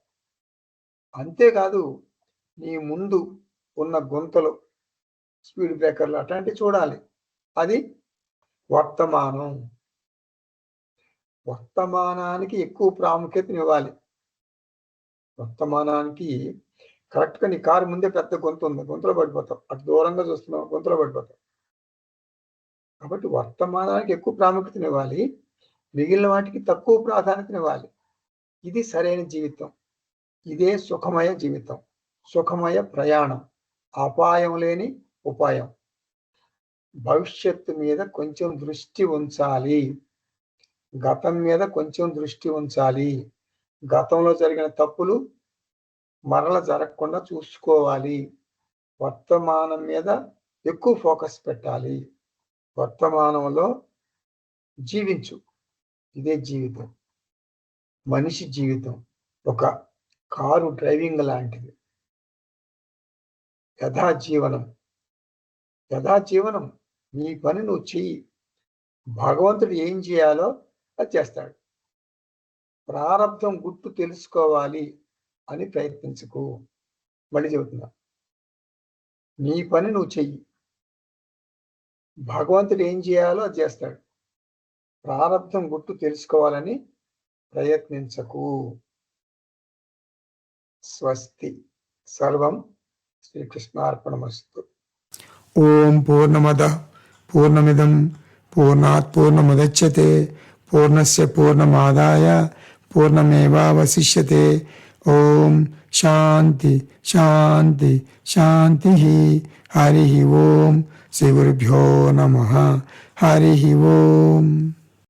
[SPEAKER 1] అంతేకాదు నీ ముందు ఉన్న గుంతలు, స్పీడ్ బ్రేకర్లు అట్లాంటివి చూడాలి, అది వర్తమానం. వర్తమానానికి ఎక్కువ ప్రాముఖ్యతనివ్వాలి. వర్తమానానికి కరెక్ట్గా నీ కారు ముందే పెద్ద గొంతు ఉంది, గొంతులో పడిపోతావు. అటు దూరంగా చూస్తున్నావు, గొంతులో పడిపోతావు. కాబట్టి వర్తమానానికి ఎక్కువ ప్రాముఖ్యతనివ్వాలి, మిగిలిన వాటికి తక్కువ ప్రాధాన్యతనివ్వాలి. ఇది సరైన జీవితం, ఇదే సుఖమయ జీవితం, సుఖమయ ప్రయాణం, అపాయం లేని ఉపాయం. భవిష్యత్తు మీద కొంచెం దృష్టి ఉంచాలి, గతం మీద కొంచెం దృష్టి ఉంచాలి. గతంలో జరిగిన తప్పులు మరల జరగకుండా చూసుకోవాలి. వర్తమానం మీద ఎక్కువ ఫోకస్ పెట్టాలి. వర్తమానంలో జీవించు, ఇదే జీవితం. మనిషి జీవితం ఒక కారు డ్రైవింగ్ లాంటిది. యథాజీవనం, యథాజీవనం. నీ పని నువ్వు చెయ్యి, భగవంతుడు ఏం చేయాలో అది చేస్తాడు. ప్రారబ్ధం గుర్తు తెలుసుకోవాలి అని ప్రయత్నించుకో. మళ్ళీ చెబుతున్నా, నీ పని నువ్వు చెయ్యి, భగవంతుడు ఏం చేయాలో అది చేస్తాడు. ప్రారబ్ధం గుర్తు తెలుసుకోవాలని ప్రయత్నించకు. స్వస్తి. సర్వం శ్రీకృష్ణార్పణమస్తు.
[SPEAKER 2] ఓం పూర్ణమద పూర్ణమిదం పూర్ణాత్ పూర్ణముదచ్యతే పూర్ణస్య పూర్ణమాదాయ పూర్ణమేవావశిష్యతే. ఓం శాంతి శాంతి శాంతి. హరి ఓం. శ్రీ గురుభ్యో నమః. హరి ఓం.